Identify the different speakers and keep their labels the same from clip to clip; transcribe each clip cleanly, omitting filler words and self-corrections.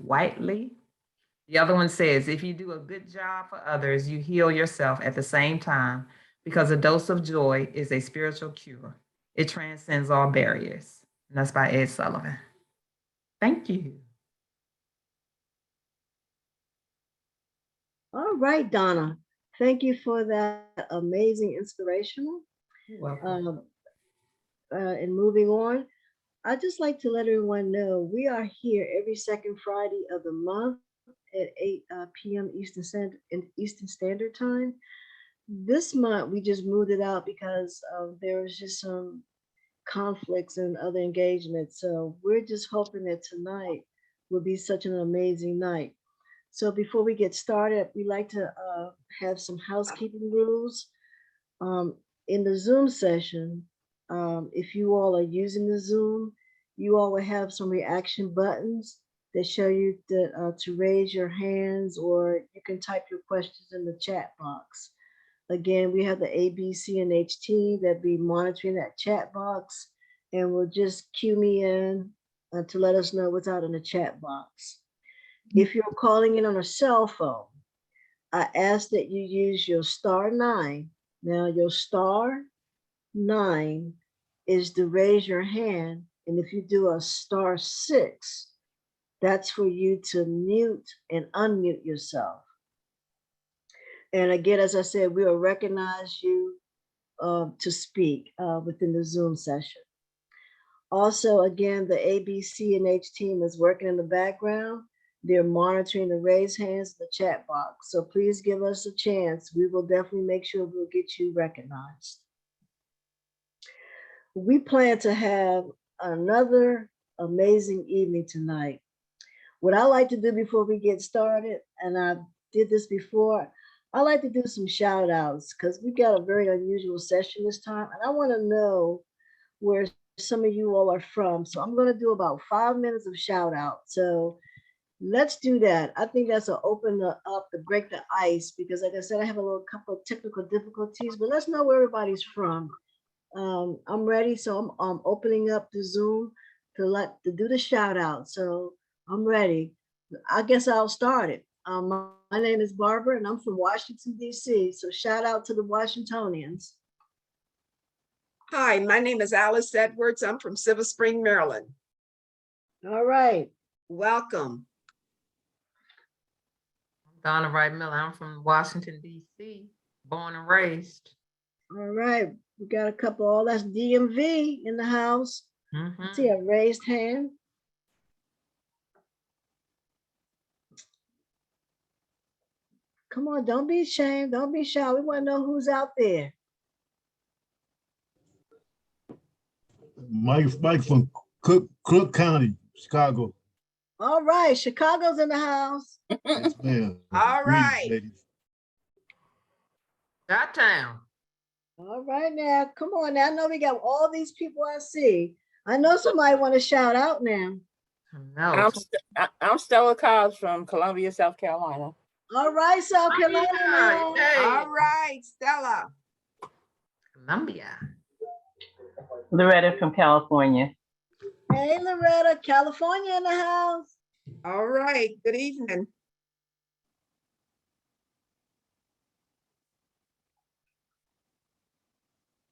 Speaker 1: Whiteley. The other one says, if you do a good job for others, you heal yourself at the same time because a dose of joy is a spiritual cure. It transcends all barriers. And that's by Ed Sullivan. Thank you.
Speaker 2: All right, Donna. Thank you for that amazing inspirational.
Speaker 1: You're welcome.
Speaker 2: And moving on, I'd just like to let everyone know we are here every second Friday of the month at 8 p.m. Eastern Standard Time. This month, we just moved it out because there was just some conflicts and other engagements. So we're just hoping that tonight will be such an amazing night. So before we get started, we like to have some housekeeping rules. In the Zoom session, if you all are using the Zoom, you all will have some reaction buttons that show you to raise your hands, or you can type your questions in the chat box. Again, we have the ABC&H team that be monitoring that chat box and will just cue me in to let us know what's out in the chat box. If you're calling in on a cell phone, I ask that you use your *9. Now your *9 is to raise your hand. And if you do a *6, that's for you to mute and unmute yourself. And again, as I said, we will recognize you to speak within the Zoom session. Also, again, the ABC&H team is working in the background. They're monitoring the raised hands in the chat box. So please give us a chance. We will definitely make sure we'll get you recognized. We plan to have another amazing evening tonight. What I like to do before we get started, and I did this before, I like to do some shout outs because we got a very unusual session this time. And I want to know where some of you all are from. So I'm going to do about 5 minutes of shout out. So let's do that. I think that's an open up to break the ice because, like I said, I have a couple of technical difficulties, but let's know where everybody's from. I'm ready, so I'm opening up the Zoom to do the shout out. So I'm ready. I guess I'll start it. My name is Barbara, and I'm from Washington, D.C. So shout out to the Washingtonians.
Speaker 3: Hi, my name is Alice Edwards. I'm from Silver Spring, Maryland.
Speaker 2: All right.
Speaker 3: Welcome.
Speaker 1: Donna Wright Miller. I'm from Washington, D.C., born and raised.
Speaker 2: All right. We got a couple. Oh, that's DMV in the house.
Speaker 1: Mm-hmm.
Speaker 2: See a raised hand. Come on, don't be ashamed. Don't be shy. We want to know who's out there.
Speaker 4: Mike from Cook County, Chicago.
Speaker 2: All right, Chicago's in the house.
Speaker 4: Yes, ma'am.
Speaker 3: All right.
Speaker 4: Ladies.
Speaker 1: That town.
Speaker 2: All right now, come on now. I know we got all these people I see. I know somebody want to shout out now.
Speaker 1: No.
Speaker 5: I'm Stella Cobbs from Columbia, South Carolina.
Speaker 2: All right, South Carolina.
Speaker 1: Hey.
Speaker 3: All right, Stella.
Speaker 1: Columbia.
Speaker 5: Loretta from California.
Speaker 2: Hey, Loretta, California in the house.
Speaker 3: All right, good evening.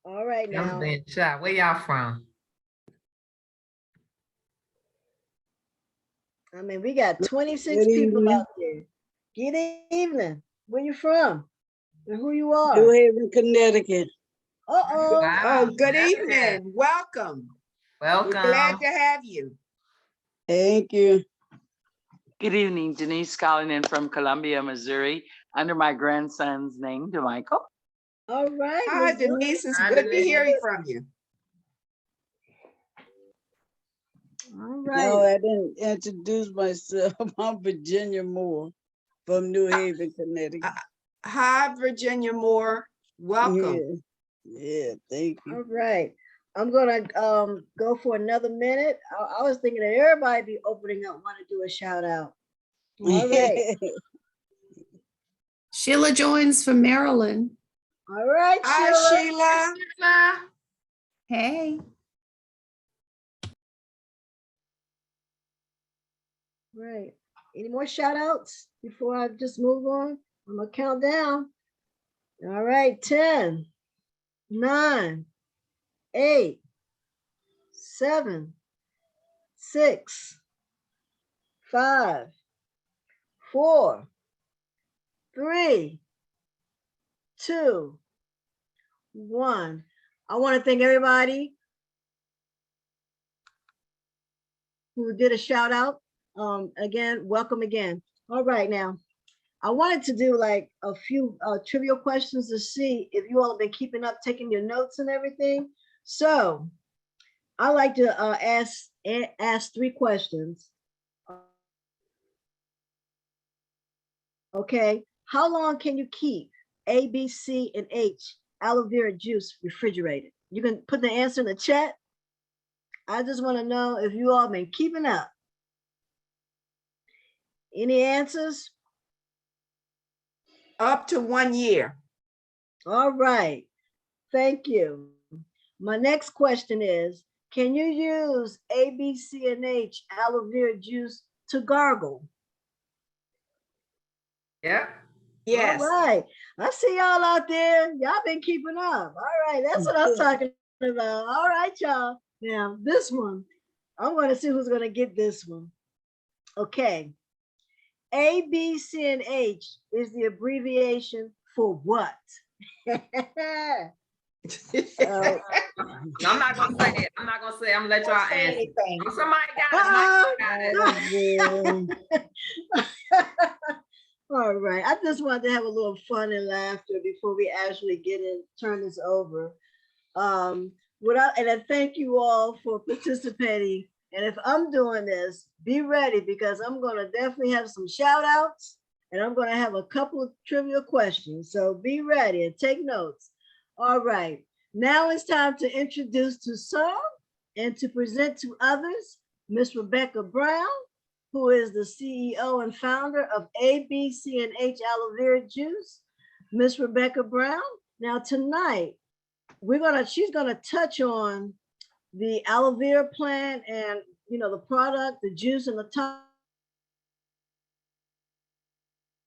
Speaker 2: All right now.
Speaker 1: Where y'all from?
Speaker 2: I mean, we got 26 people out there. Good evening. Where you from? And who you are?
Speaker 6: New Haven, Connecticut.
Speaker 2: Uh-oh.
Speaker 1: Wow.
Speaker 3: Oh, good evening. Welcome.
Speaker 1: Welcome.
Speaker 3: We're glad to have you.
Speaker 6: Thank you.
Speaker 5: Good evening, Denise calling in from Columbia, Missouri, under my grandson's name, DeMichael.
Speaker 2: All right.
Speaker 3: Hi, Denise. It's
Speaker 1: Hi,
Speaker 3: good to
Speaker 1: Denise.
Speaker 3: hear from you.
Speaker 2: All right.
Speaker 6: No, I didn't introduce myself. I'm Virginia Moore from New Haven, Connecticut.
Speaker 3: Hi, Virginia Moore. Welcome.
Speaker 6: Yeah, thank you.
Speaker 2: All right. I'm gonna go for another minute. I was thinking that everybody be opening up, want to do a shout out. All right.
Speaker 7: Sheila joins from Maryland.
Speaker 2: All right,
Speaker 3: Hi, Sheila.
Speaker 7: Hey.
Speaker 2: Right. Any more shout outs before I just move on? I'm gonna count down. All right, 10, 9, 8, 7, 6, 5, 4, 3, 2, 1. I want to thank everybody who did a shout out. Again, welcome again. All right, now I wanted to do like a few trivial questions to see if you all have been keeping up, taking your notes and everything. So I like to ask 3 questions. Okay, how long can you keep ABC&H Aloe Vera juice refrigerated? You can put the answer in the chat. I just want to know if you all been keeping up. Any answers?
Speaker 3: Up to 1 year.
Speaker 2: All right, thank you. My next question is, can you use ABC&H Aloe Vera juice to gargle?
Speaker 1: Yeah.
Speaker 3: Yes.
Speaker 2: All right, I see y'all out there. Y'all been keeping up. All right, that's what I'm talking about. All right, y'all. Now, this one, I want to see who's going to get this one. Okay. ABC&H is the abbreviation for what? Oh,
Speaker 1: I'm not gonna say it. I'm not gonna say. I'm gonna let y'all
Speaker 8: Don't say
Speaker 1: answer.
Speaker 8: anything.
Speaker 1: Somebody got it. Somebody got it.
Speaker 2: all right. I just wanted to have a little fun and laughter before we actually turn this over. And I thank you all for participating. And if I'm doing this, be ready because I'm going to definitely have some shout outs and I'm going to have a couple of trivia questions. So be ready and take notes. All right. Now it's time to introduce to some and to present to others, Miss Rebecca Brown, who is the CEO and founder of ABC&H Aloe Vera Juice. Miss Rebecca Brown. Now tonight, she's gonna touch on the aloe vera plant and the product, the juice, and the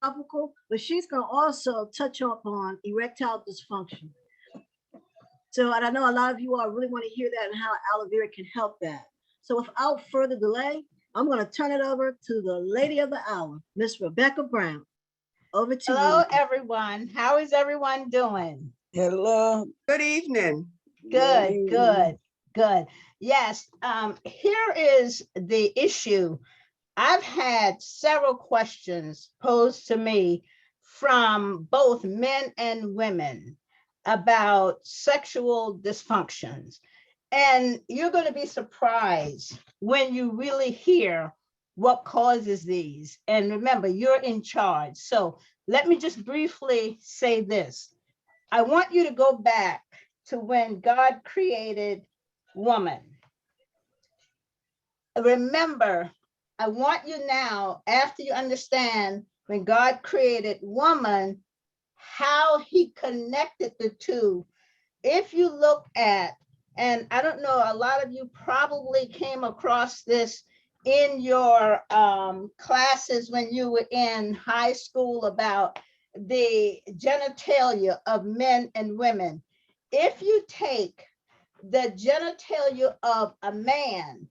Speaker 2: topical, but she's gonna also touch upon erectile dysfunction. So, and I know a lot of you all really want to hear that and how aloe vera can help that. So without further delay, I'm going to turn it over to the lady of the hour, Miss Rebecca Brown. Over to
Speaker 8: Hello,
Speaker 2: you.
Speaker 8: everyone. How is everyone doing?
Speaker 6: Hello.
Speaker 3: Good evening.
Speaker 8: Good, good, good. Yes, here is the issue. I've had several questions posed to me from both men and women about sexual dysfunctions. And you're going to be surprised when you really hear what causes these. And remember, you're in charge. So let me just briefly say this. I want you to go back to when God created woman. Remember, I want you now, after you understand when God created woman, how he connected the two. If you look at, and I don't know, a lot of you probably came across this in your classes when you were in high school about the genitalia of men and women. If you take the genitalia of a man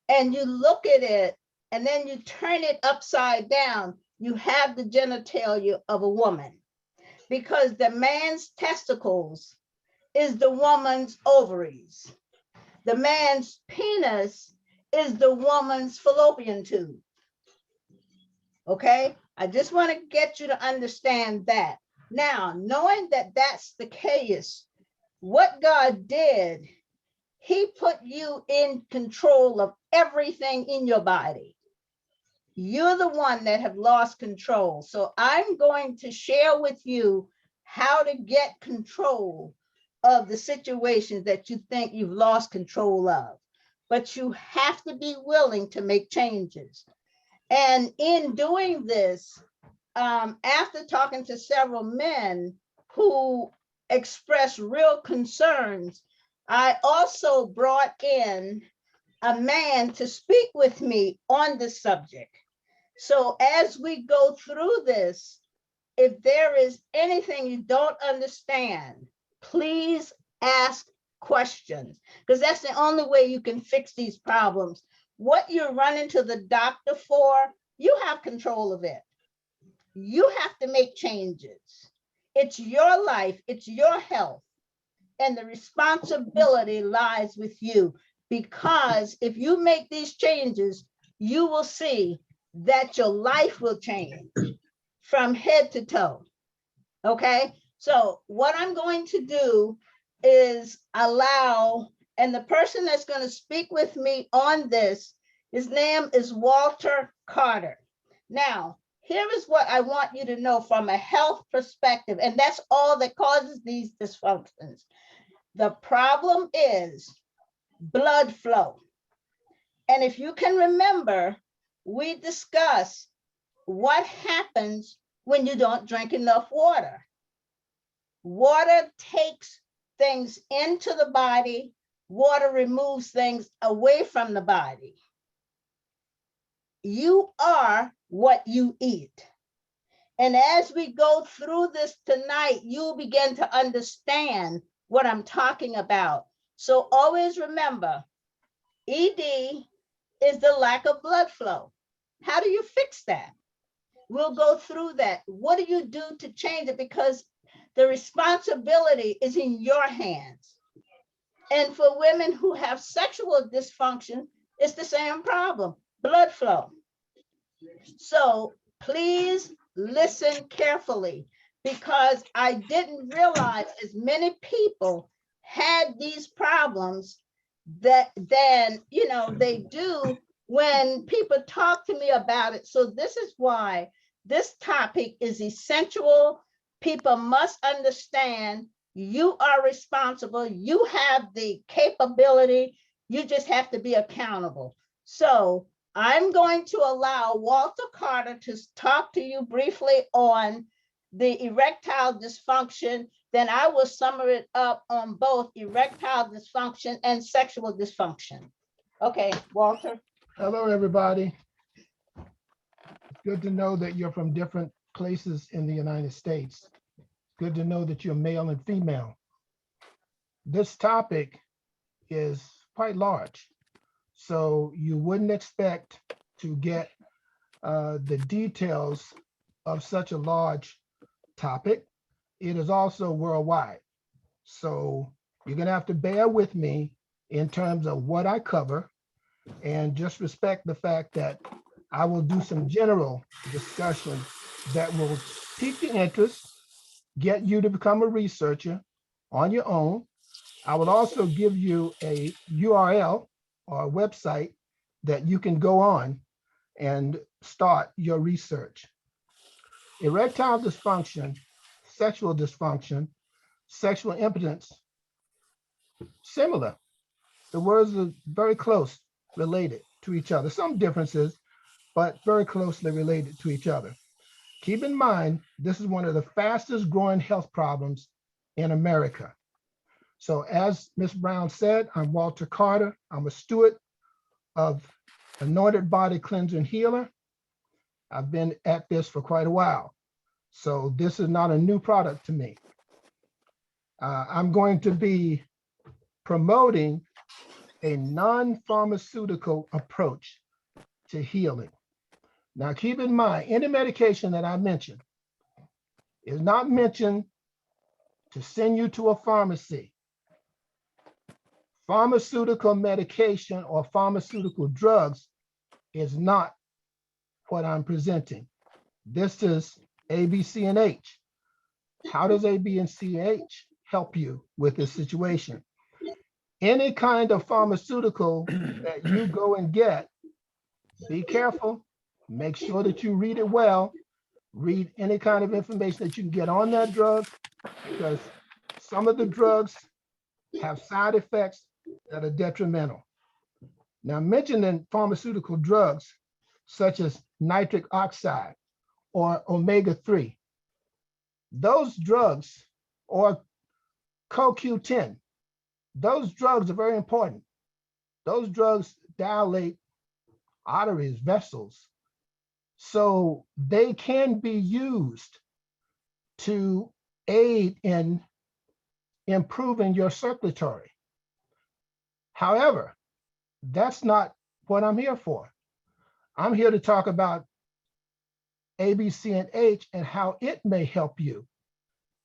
Speaker 8: and you look at it and then you turn it upside down, you have the genitalia of a woman, because the man's testicles is the woman's ovaries. The man's penis is the woman's fallopian tube. Okay, I just want to get you to understand that. Now, knowing that that's the case, what God did, he put you in control of everything in your body. You're the one that have lost control. So I'm going to share with you how to get control of the situations that you think you've lost control of. But you have to be willing to make changes. And in doing this, after talking to several men who expressed real concerns, I also brought in a man to speak with me on the subject. So as we go through this, if there is anything you don't understand, please ask questions, because that's the only way you can fix these problems. What you're running to the doctor for, you have control of it. You have to make changes. It's your life, it's your health, and the responsibility lies with you, because if you make these changes, you will see that your life will change from head to toe. Okay, so what I'm going to do is allow, and the person that's going to speak with me on this, his name is Walter Carter. Now, here is what I want you to know from a health perspective, and that's all that causes these dysfunctions. The problem is blood flow. And if you can remember, we discussed what happens when you don't drink enough water. Water takes things into the body. Water removes things away from the body. You are what you eat. And as we go through this tonight, you'll begin to understand what I'm talking about. So always remember, ED is the lack of blood flow. How do you fix that? We'll go through that. What do you do to change it? Because the responsibility is in your hands. And for women who have sexual dysfunction, it's the same problem, blood flow. So please listen carefully, because I didn't realize as many people had these problems than they do when people talk to me about it. So this is why this topic is essential. People must understand you are responsible. You have the capability. You just have to be accountable. So I'm going to allow Walter Carter to talk to you briefly on the erectile dysfunction. Then I will sum it up on both erectile dysfunction and sexual dysfunction. Okay, Walter.
Speaker 9: Hello, everybody. It's good to know that you're from different places in the United States. Good to know that you're male and female. This topic is quite large, so you wouldn't expect to get the details of such a large topic. It is also worldwide. So you're gonna have to bear with me in terms of what I cover, and just respect the fact that I will do some general discussion that will pique the interest, get you to become a researcher on your own. I will also give you a URL or a website that you can go on and start your research. Erectile dysfunction, sexual impotence, similar. The words are very close related to each other. Some differences, but very closely related to each other. Keep in mind, this is one of the fastest growing health problems in America. So as Ms. Brown said, I'm Walter Carter. I'm a steward of Anointed Body Cleanser and Healer. I've been at this for quite a while. So this is not a new product to me. I'm going to be promoting a non-pharmaceutical approach to healing. Now, keep in mind, any medication that I mention is not mentioned to send you to a pharmacy. Pharmaceutical medication or pharmaceutical drugs is not what I'm presenting. This is ABC&H. How does ABC&H help you with this situation? Any kind of pharmaceutical that you go and get, be careful, make sure that you read it well, read any kind of information that you can get on that drug, because some of the drugs have side effects that are detrimental. Now, mentioning pharmaceutical drugs such as nitric oxide or omega-3, those drugs, or CoQ10, those drugs are very important. Those drugs dilate arteries, vessels, So they can be used to aid in improving your circulatory. However, that's not what I'm here for. I'm here to talk about ABC&H and how it may help you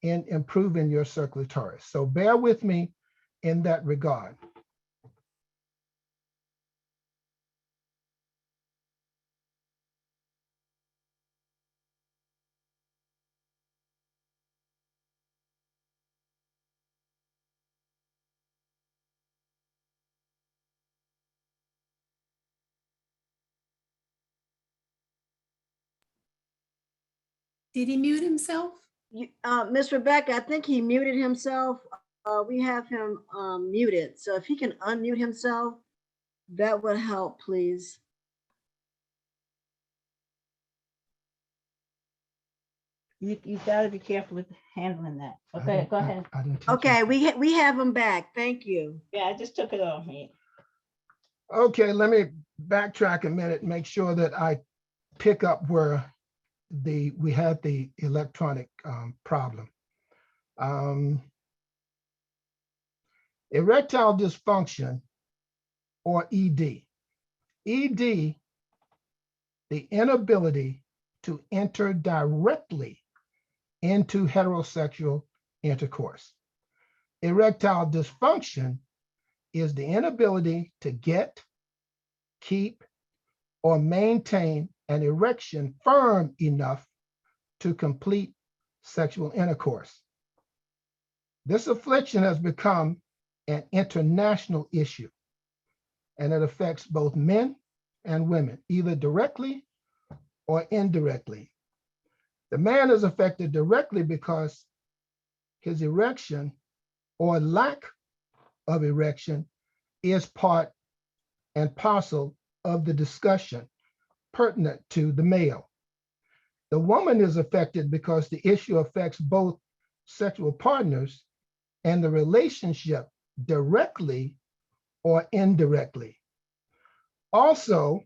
Speaker 9: in improving your circulatory. So bear with me in that regard.
Speaker 7: Did he mute himself?
Speaker 2: Miss Rebecca, I think he muted himself. We have him muted. So if he can unmute himself, that would help, please.
Speaker 8: You gotta be careful with handling that. Okay, go ahead.
Speaker 9: I didn't touch
Speaker 2: Okay,
Speaker 9: it.
Speaker 2: we have him back. Thank you.
Speaker 8: Yeah, I just took it off me.
Speaker 9: Okay, let me backtrack a minute, make sure that I pick up where we had the electronic problem. Erectile dysfunction, or ED. ED, the inability to enter directly into heterosexual intercourse. Erectile dysfunction is the inability to get, keep, or maintain an erection firm enough to complete sexual intercourse. This affliction has become an international issue, and it affects both men and women, either directly or indirectly. The man is affected directly because his erection or lack of erection is part and parcel of the discussion pertinent to the male. The woman is affected because the issue affects both sexual partners and the relationship directly or indirectly. Also,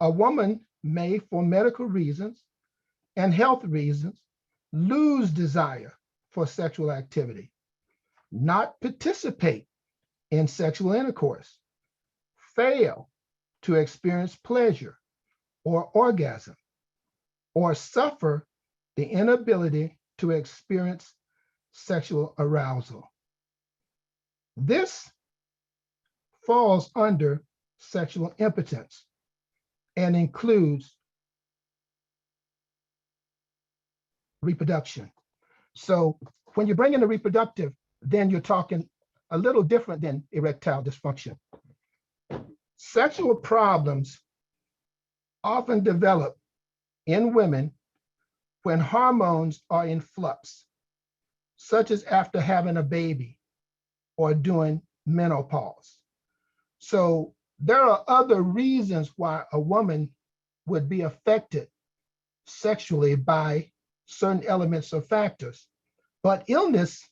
Speaker 9: a woman may, for medical reasons and health reasons, lose desire for sexual activity, not participate in sexual intercourse, fail to experience pleasure or orgasm, or suffer the inability to experience sexual arousal. This falls under sexual impotence and includes reproduction. So when you bring in the reproductive, then you're talking a little different than erectile dysfunction. Sexual problems often develop in women when hormones are in flux, such as after having a baby or during menopause. So there are other reasons why a woman would be affected sexually by certain elements or factors, but illness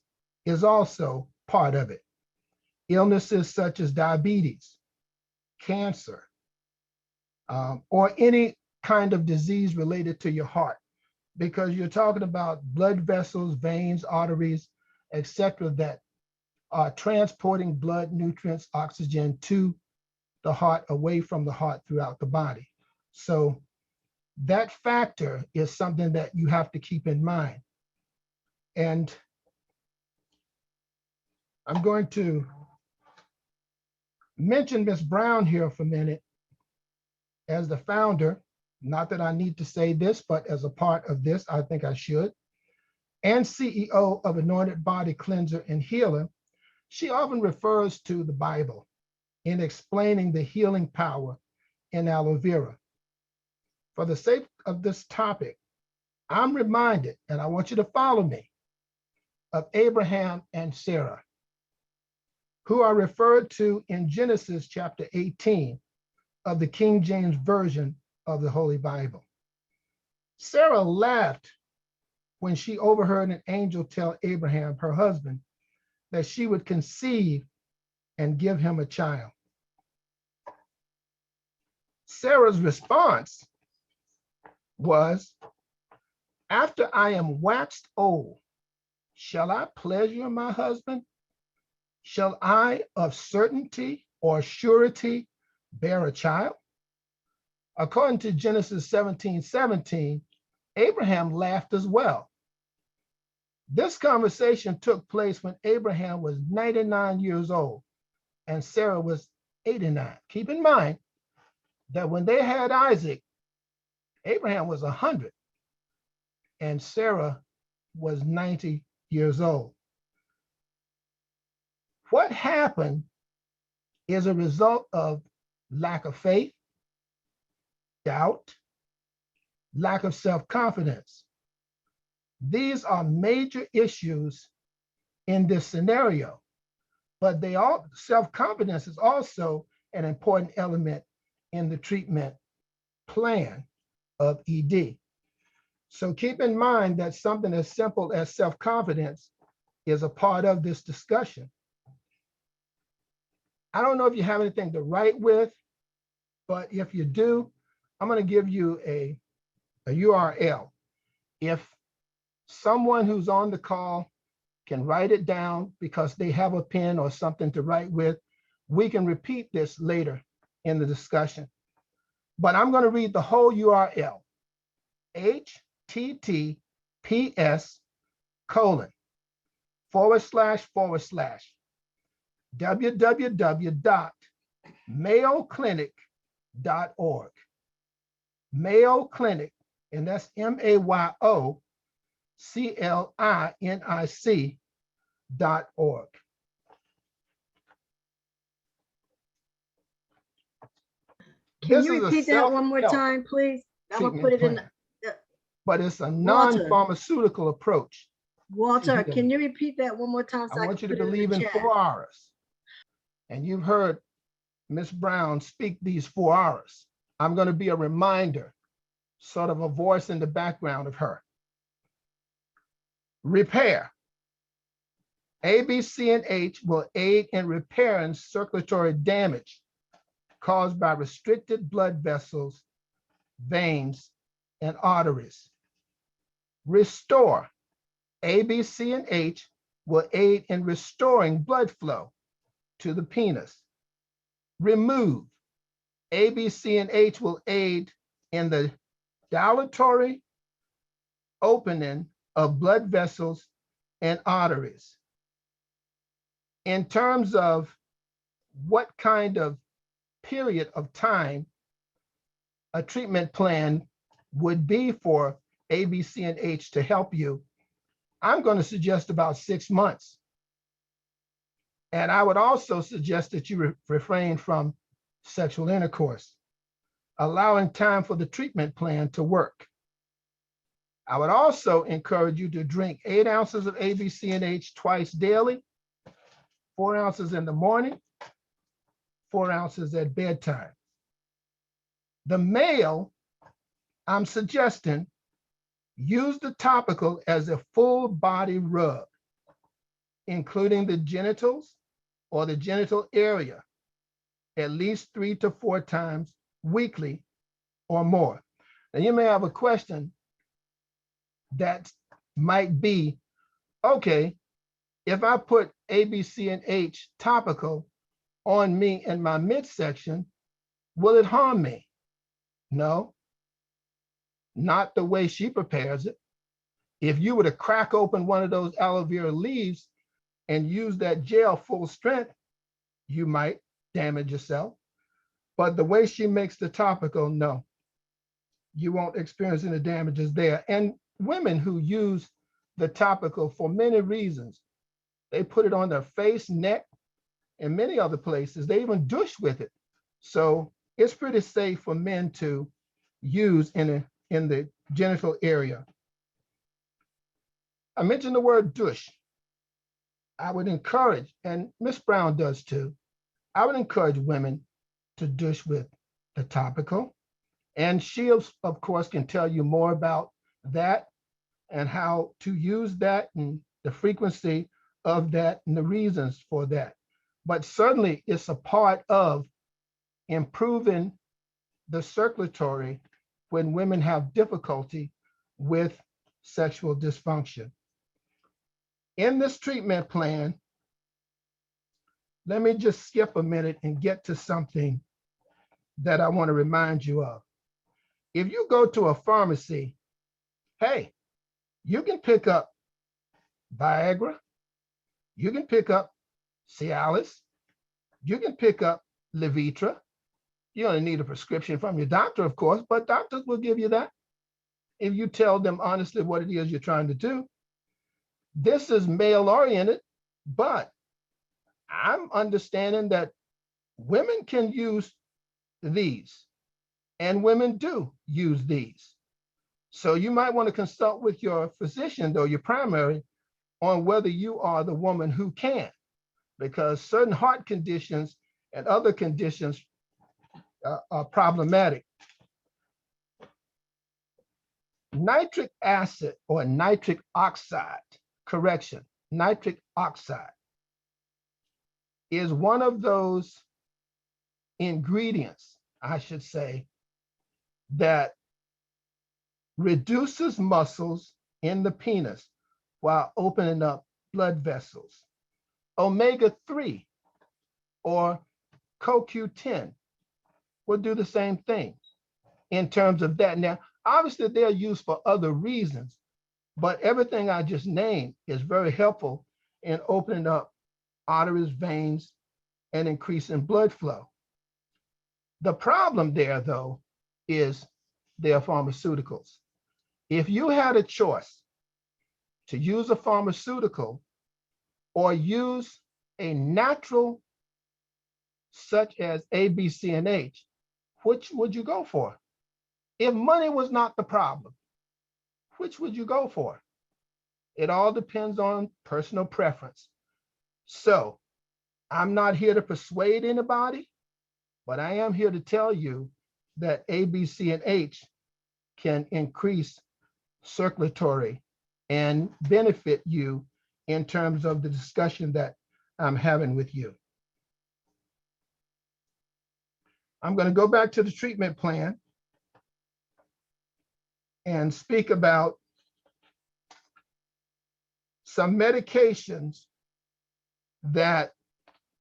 Speaker 9: is also part of it. Illnesses such as diabetes, cancer, or any kind of disease related to your heart, because you're talking about blood vessels, veins, arteries, etc., that are transporting blood, nutrients, oxygen to the heart, away from the heart throughout the body. So that factor is something that you have to keep in mind. And I'm going to mention Ms. Brown here for a minute as the founder, not that I need to say this, but as a part of this, I think I should, and CEO of Anointed Body Cleanser and Healer. She often refers to the Bible in explaining the healing power in aloe vera. For the sake of this topic, I'm reminded, and I want you to follow me, of Abraham and Sarah, who are referred to in Genesis chapter 18 of the King James Version of the Holy Bible. Sarah laughed when she overheard an angel tell Abraham, her husband, that she would conceive and give him a child. Sarah's response was, after I am waxed old, shall I pleasure my husband? Shall I of certainty or surety bear a child? According to Genesis 17:17, Abraham laughed as well. This conversation took place when Abraham was 99 years old and Sarah was 89. Keep in mind that when they had Isaac, Abraham was 100 and Sarah was 90 years old. What happened is a result of lack of faith, doubt, lack of self-confidence. These are major issues in this scenario, but self-confidence is also an important element in the treatment plan of ED. So keep in mind that something as simple as self-confidence is a part of this discussion. I don't know if you have anything to write with, but if you do, I'm going to give you a URL. If someone who's on the call can write it down because they have a pen or something to write with, we can repeat this later in the discussion. But I'm going to read the whole URL, https:// www.mayoclinic.org. Mayo Clinic, and that's MAYOCLINIC.org.
Speaker 2: Can you repeat that one more time, please? I'm gonna put it in.
Speaker 9: But it's a non-pharmaceutical approach.
Speaker 2: Walter, can you repeat that one more time?
Speaker 9: I want you to believe in 4 R's. And you've heard Ms. Brown speak these 4 R's. I'm going to be a reminder, sort of a voice in the background of her. Repair. ABC&H will aid in repairing circulatory damage caused by restricted blood vessels, veins, and arteries. Restore. ABC&H will aid in restoring blood flow to the penis. Remove. ABC&H will aid in the dilatory opening of blood vessels and arteries. In terms of what kind of period of time a treatment plan would be for ABC&H to help you, I'm going to suggest about 6 months. And I would also suggest that you refrain from sexual intercourse, allowing time for the treatment plan to work. I would also encourage you to drink 8 ounces of ABC&H twice daily, 4 ounces in the morning, 4 ounces at bedtime. The male, I'm suggesting, use the topical as a full body rub, including the genitals or the genital area, at least 3 to 4 times weekly or more. Now you may have a question that might be, okay, if I put ABC&H topical on me in my midsection, will it harm me? No, not the way she prepares it. If you were to crack open one of those aloe vera leaves and use that gel full strength, you might damage yourself. But the way she makes the topical, no, you won't experience any damages there. And women who use the topical for many reasons, they put it on their face, neck, and many other places. They even douche with it. So it's pretty safe for men to use in the genital area. I mentioned the word douche. I would encourage, and Miss Brown does too, I would encourage women to douche with the topical. And she, of course, can tell you more about that and how to use that and the frequency of that and the reasons for that. But certainly it's a part of improving the circulatory when women have difficulty with sexual dysfunction. In this treatment plan, let me just skip a minute and get to something that I want to remind you of. If you go to a pharmacy, hey, you can pick up Viagra, you can pick up Cialis, you can pick up Levitra. You only need a prescription from your doctor, of course, but doctors will give you that if you tell them honestly what it is you're trying to do. This is male-oriented, but I'm understanding that women can use these, and women do use these. So you might want to consult with your physician, though, your primary, on whether you are the woman who can, because certain heart conditions and other conditions are problematic. Nitric acid or nitric oxide, correction, nitric oxide is one of those ingredients, I should say, that reduces muscles in the penis while opening up blood vessels. Omega-3 or CoQ10 will do the same thing in terms of that. Now, obviously, they're used for other reasons, but everything I just named is very helpful in opening up arteries, veins, and increasing blood flow. The problem there, though, is their pharmaceuticals. If you had a choice to use a pharmaceutical or use a natural such as ABC&H, which would you go for? If money was not the problem, which would you go for? It all depends on personal preference. So I'm not here to persuade anybody, but I am here to tell you that ABC&H can increase circulatory and benefit you in terms of the discussion that I'm having with you. I'm going to go back to the treatment plan and speak about some medications that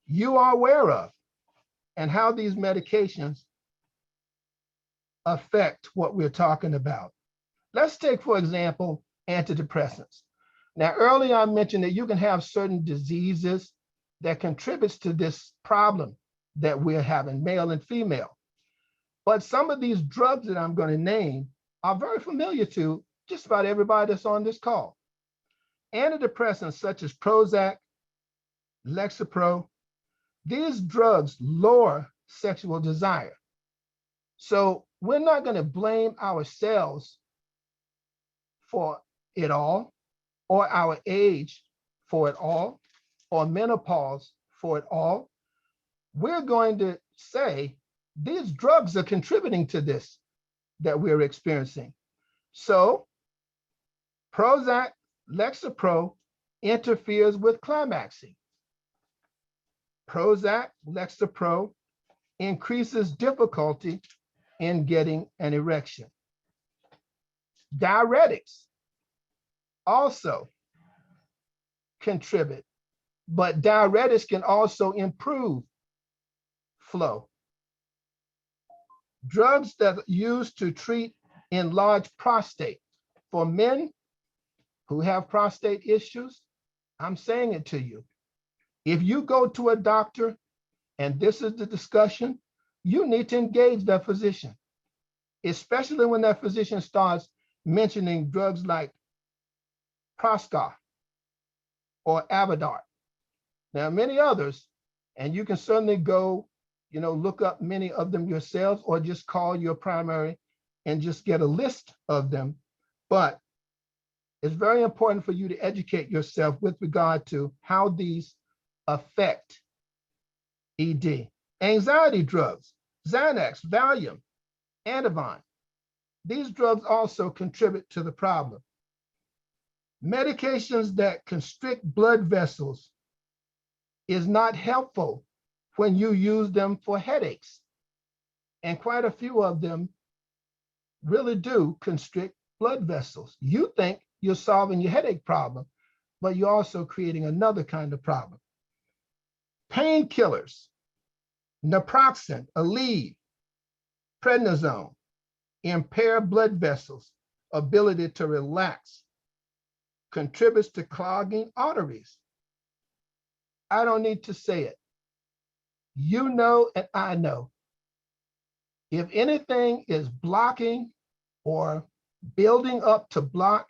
Speaker 9: you are aware of and how these medications affect what we're talking about. Let's take, for example, antidepressants. Now, earlier I mentioned that you can have certain diseases that contributes to this problem that we're having, male and female. But some of these drugs that I'm going to name are very familiar to just about everybody that's on this call. Antidepressants such as Prozac, Lexapro, these drugs lower sexual desire. So we're not going to blame ourselves for it all, or our age for it all, or menopause for it all. We're going to say these drugs are contributing to this that we're experiencing. So Prozac, Lexapro interferes with climaxing. Prozac, Lexapro increases difficulty in getting an erection. Diuretics also contribute, but diuretics can also improve flow. Drugs that are used to treat enlarged prostate. For men who have prostate issues, I'm saying it to you. If you go to a doctor and this is the discussion, you need to engage that physician, especially when that physician starts mentioning drugs like Pcos or Avodart. There are many others, and you can certainly go, look up many of them yourselves, or just call your primary and just get a list of them. But it's very important for you to educate yourself with regard to how these affect ED. Anxiety drugs, Xanax, Valium, Ativan. These drugs also contribute to the problem. Medications that constrict blood vessels is not helpful when you use them for headaches. And quite a few of them really do constrict blood vessels. You think you're solving your headache problem, but you're also creating another kind of problem. Painkillers, naproxen, Aleve, prednisone, impair blood vessels' ability to relax, contributes to clogging arteries. I don't need to say it. You know, and I know. If anything is blocking or building up to block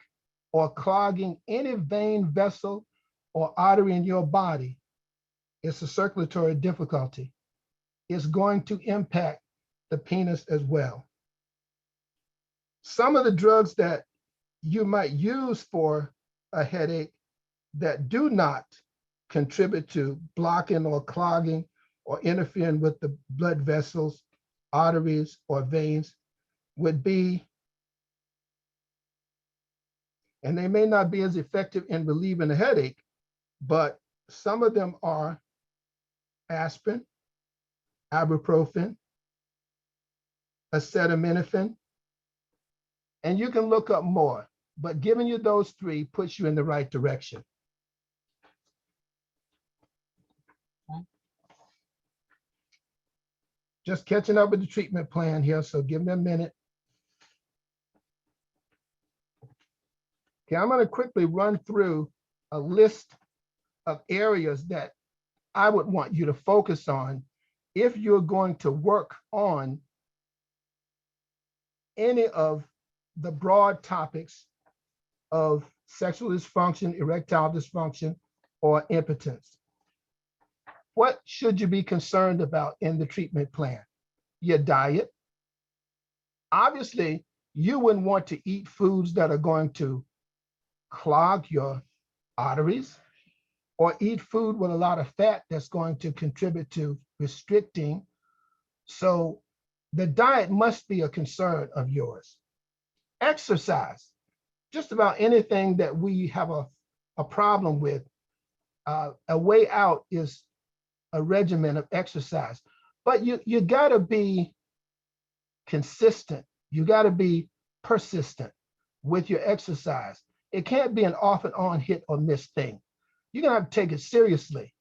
Speaker 9: or clogging any vein, vessel, or artery in your body, it's a circulatory difficulty. It's going to impact the penis as well. Some of the drugs that you might use for a headache that do not contribute to blocking or clogging or interfering with the blood vessels, arteries, or veins would be, and they may not be as effective in relieving a headache, but some of them are aspirin, ibuprofen, acetaminophen, and you can look up more, but giving you those three puts you in the right direction. Just catching up with the treatment plan here, so give me a minute. Okay, I'm going to quickly run through a list of areas that I would want you to focus on if you're going to work on any of the broad topics of sexual dysfunction, erectile dysfunction, or impotence. What should you be concerned about in the treatment plan? Your diet. Obviously, you wouldn't want to eat foods that are going to clog your arteries or eat food with a lot of fat that's going to contribute to restricting. So the diet must be a concern of yours. Exercise. Just about anything that we have a problem with, a way out is a regimen of exercise. But you gotta be consistent. You gotta be persistent with your exercise. It can't be an off and on hit or miss thing. You're gonna have to take it seriously.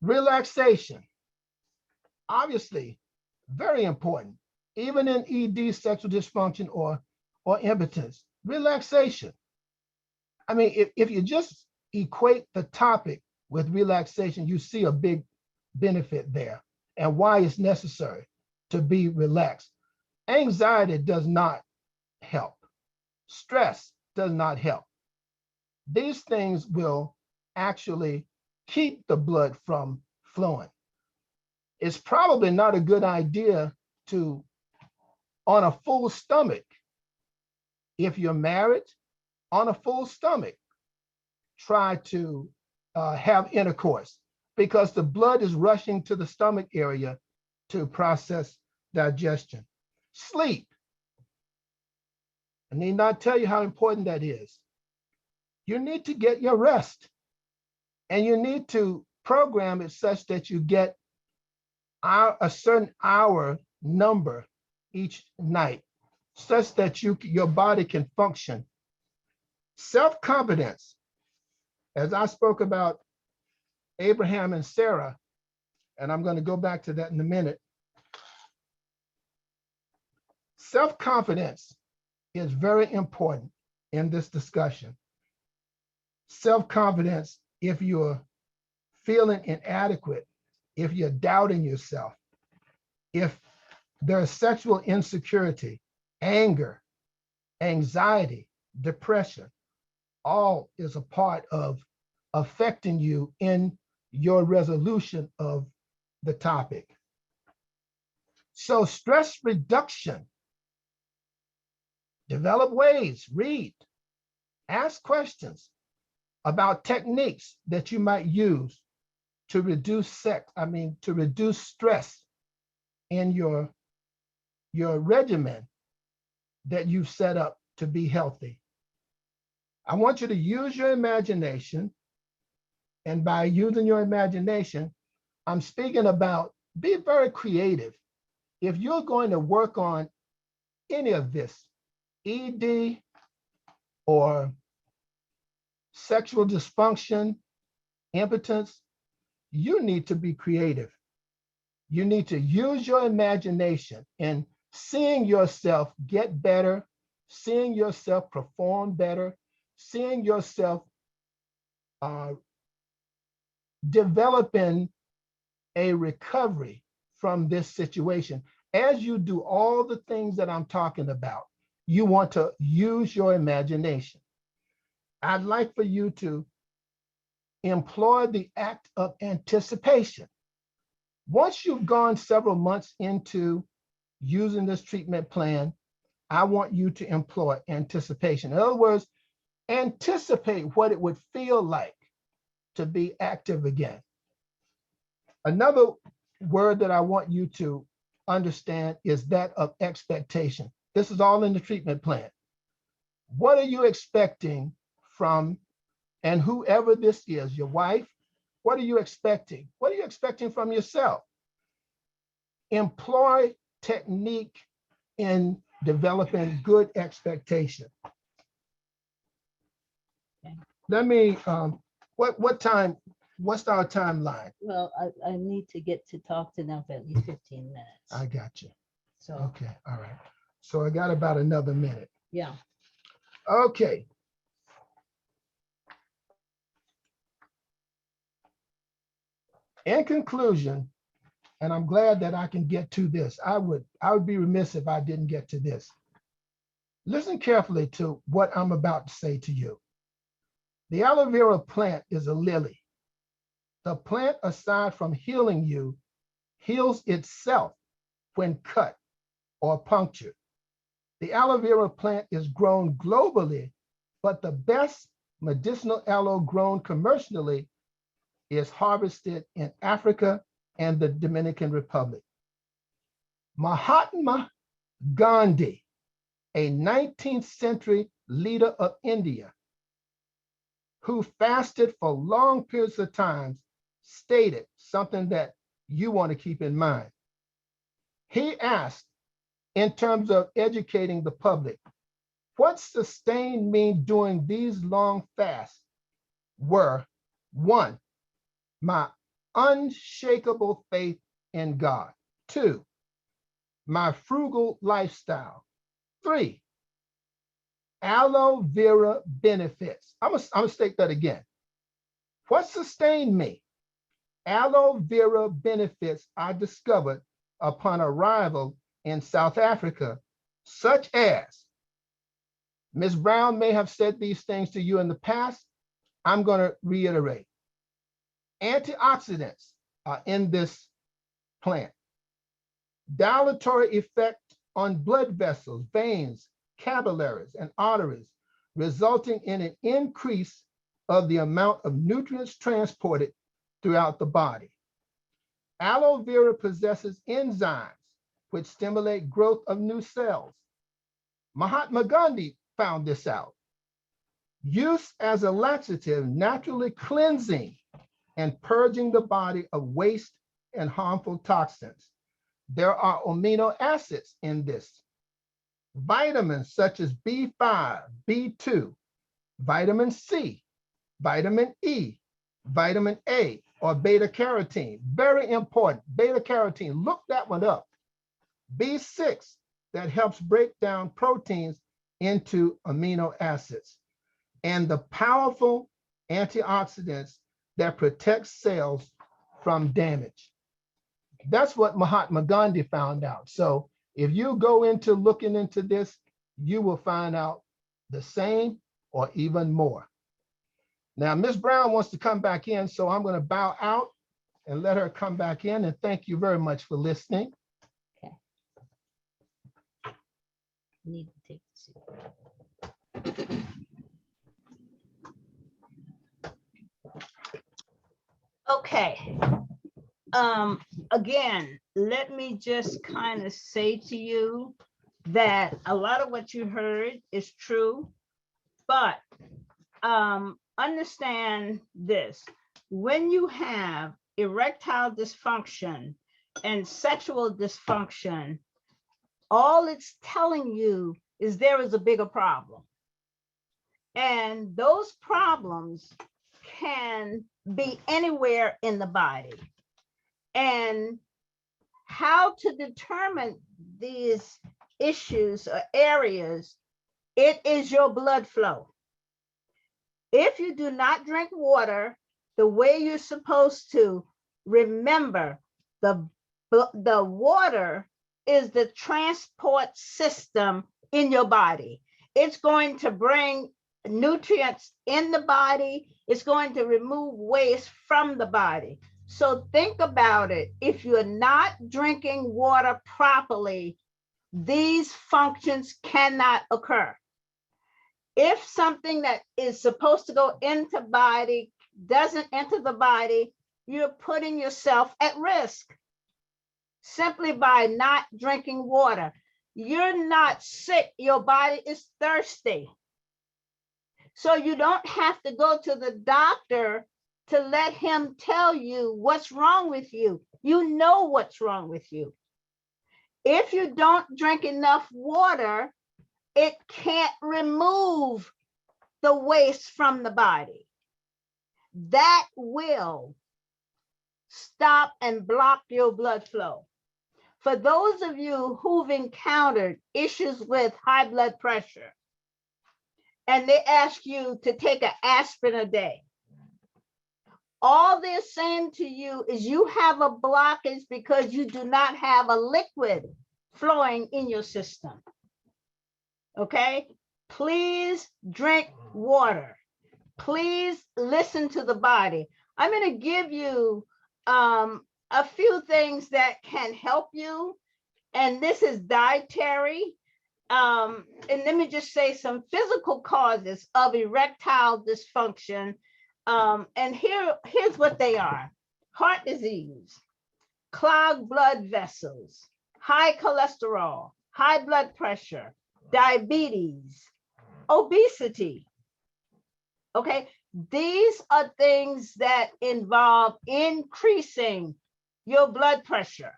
Speaker 9: Relaxation, obviously, very important. Even in ED, sexual dysfunction, or impotence, relaxation. I mean, if you just equate the topic with relaxation, you see a big benefit there and why it's necessary to be relaxed. Anxiety does not help. Stress does not help. These things will actually keep the blood from flowing. It's probably not a good idea to, on a full stomach, if you're married, on a full stomach, try to have intercourse, because the blood is rushing to the stomach area to process digestion. Sleep. I need not tell you how important that is. You need to get your rest, and you need to program it such that you get a certain hour number each night, such that your body can function. Self-confidence, as I spoke about Abraham and Sarah, and I'm going to go back to that in a minute. Self-confidence is very important in this discussion. Self-confidence, if you're feeling inadequate, if you're doubting yourself, if there's sexual insecurity, anger, anxiety, depression, all is a part of affecting you in your resolution of the topic. So stress reduction, develop ways, read, ask questions about techniques that you might use to reduce stress in your regimen that you've set up to be healthy. I want you to use your imagination. And by using your imagination, I'm speaking about be very creative. If you're going to work on any of this, ED or sexual dysfunction, impotence, you need to be creative. You need to use your imagination in seeing yourself get better, seeing yourself perform better, seeing yourself developing a recovery from this situation. As you do all the things that I'm talking about, you want to use your imagination. I'd like for you to employ the act of anticipation. Once you've gone several months into using this treatment plan, I want you to employ anticipation. In other words, anticipate what it would feel like to be active again. Another word that I want you to understand is that of expectation. This is all in the treatment plan. What are you expecting from, and whoever this is, your wife, what are you expecting? What are you expecting from yourself? Employ technique in developing good expectation.
Speaker 10: Okay.
Speaker 9: Let me, what time, what's our timeline?
Speaker 10: Well, I need to get to talk to them for at least 15 minutes.
Speaker 9: I got you.
Speaker 10: So,
Speaker 9: Okay, all right. So I got about another minute.
Speaker 10: yeah.
Speaker 9: Okay. In conclusion, and I'm glad that I can get to this. I would be remiss if I didn't get to this. Listen carefully to what I'm about to say to you. The aloe vera plant is a lily. The plant, aside from healing you, heals itself when cut or punctured. The aloe vera plant is grown globally, but the best medicinal aloe grown commercially is harvested in Africa and the Dominican Republic. Mahatma Gandhi, a 19th century leader of India, who fasted for long periods of time, stated something that you want to keep in mind. He asked, in terms of educating the public, what sustained me during these long fasts were, one, my unshakable faith in God. Two, my frugal lifestyle. Three, aloe vera benefits. I'm gonna state that again. What sustained me? Aloe vera benefits I discovered upon arrival in South Africa, such as, Ms. Brown may have said these things to you in the past. I'm going to reiterate. Antioxidants are in this plant. Dilatory effect on blood vessels, veins, capillaries, and arteries, resulting in an increase of the amount of nutrients transported throughout the body. Aloe vera possesses enzymes which stimulate growth of new cells. Mahatma Gandhi found this out. Use as a laxative, naturally cleansing and purging the body of waste and harmful toxins. There are amino acids in this. Vitamins such as B5, B2, vitamin C, vitamin E, vitamin A, or beta carotene. Very important, beta carotene, look that one up. B6, that helps break down proteins into amino acids. And the powerful antioxidants that protect cells from damage. That's what Mahatma Gandhi found out. So if you go into looking into this, you will find out the same or even more. Now, Ms. Brown wants to come back in, so I'm going to bow out and let her come back in. And thank you very much for listening.
Speaker 10: Need to take the seat.
Speaker 8: Okay. Again, let me just kind of say to you that a lot of what you heard is true, but understand this. When you have erectile dysfunction and sexual dysfunction, All it's telling you is there is a bigger problem. And those problems can be anywhere in the body. And how to determine these issues or areas, it is your blood flow. If you do not drink water the way you're supposed to, remember the water is the transport system in your body. It's going to bring nutrients in the body. It's going to remove waste from the body. So think about it. If you're not drinking water properly, these functions cannot occur. If something that is supposed to go into body doesn't enter the body, you're putting yourself at risk simply by not drinking water. You're not sick, your body is thirsty. So you don't have to go to the doctor to let him tell you what's wrong with you. You know what's wrong with you. If you don't drink enough water, it can't remove the waste from the body. That will stop and block your blood flow. For those of you who've encountered issues with high blood pressure, and they ask you to take an aspirin a day, all they're saying to you is you have a blockage because you do not have a liquid flowing in your system. Okay? Please drink water. Please listen to the body. I'm going to give you a few things that can help you. And this is dietary. And let me just say some physical causes of erectile dysfunction. And here's what they are: heart disease, clogged blood vessels, high cholesterol, high blood pressure, diabetes, obesity. Okay, these are things that involve increasing your blood pressure.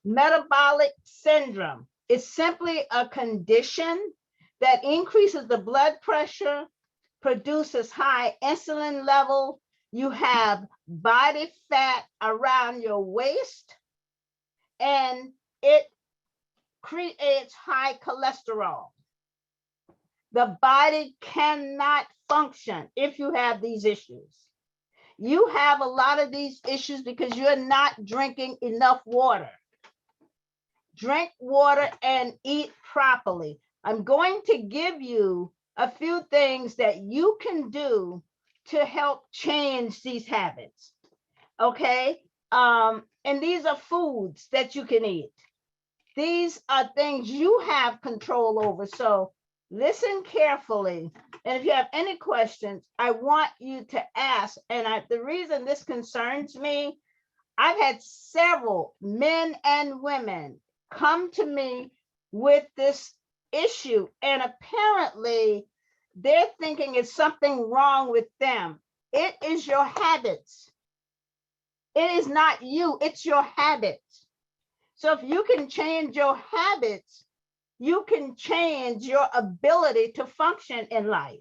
Speaker 8: Metabolic syndrome is simply a condition that increases the blood pressure, produces high insulin level. You have body fat around your waist, and it creates high cholesterol. The body cannot function if you have these issues. You have a lot of these issues because you're not drinking enough water. Drink water and eat properly. I'm going to give you a few things that you can do to help change these habits. Okay? And these are foods that you can eat. These are things you have control over. So listen carefully. And if you have any questions, I want you to ask. And the reason this concerns me, I've had several men and women come to me with this issue, and apparently they're thinking it's something wrong with them. It is your habits. It is not you, it's your habits. So if you can change your habits, you can change your ability to function in life.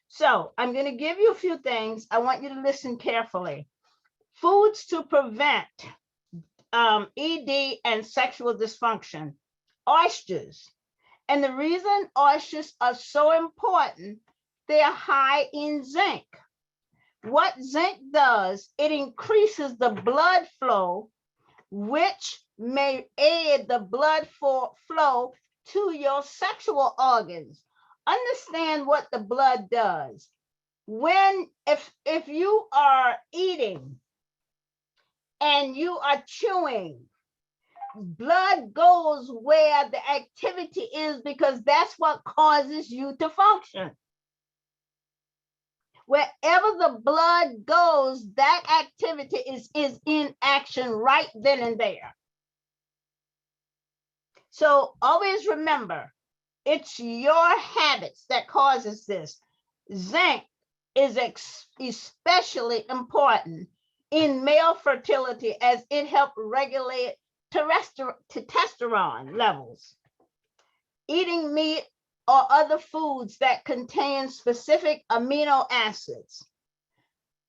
Speaker 8: So I'm going to give you a few things. I want you to listen carefully. Foods to prevent ED and sexual dysfunction. Oysters. And the reason oysters are so important, they are high in zinc. What zinc does, it increases the blood flow, which may aid the blood flow to your sexual organs. Understand what the blood does. If you are eating and you are chewing, blood goes where the activity is because that's what causes you to function. Wherever the blood goes, that activity is in action right then and there. So always remember, it's your habits that causes this. Zinc is especially important in male fertility as it helps regulate testosterone levels. Eating meat or other foods that contain specific amino acids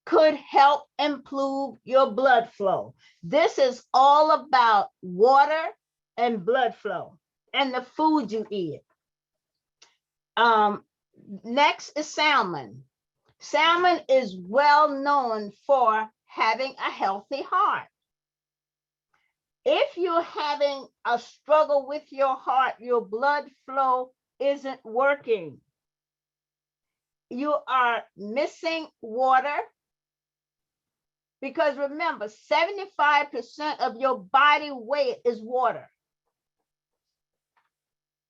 Speaker 8: could help improve your blood flow. This is all about water and blood flow and the food you eat. Next is salmon. Salmon is well known for having a healthy heart. If you're having a struggle with your heart, your blood flow isn't working. You are missing water, because remember, 75% of your body weight is water.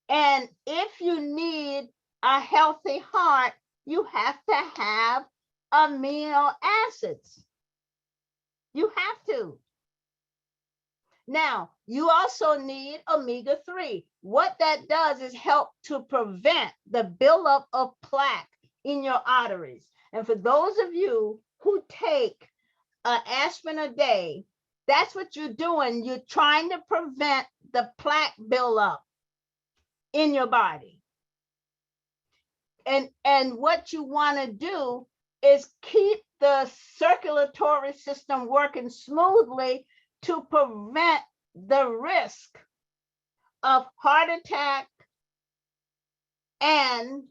Speaker 8: And if you need a healthy heart, you have to have amino acids. You have to. Now, you also need omega-3. What that does is help to prevent the buildup of plaque in your arteries. And for those of you who take aspirin a day, that's what you're doing. You're trying to prevent the plaque buildup in your body. And what you want to do is keep the circulatory system working smoothly to prevent the risk of heart attack and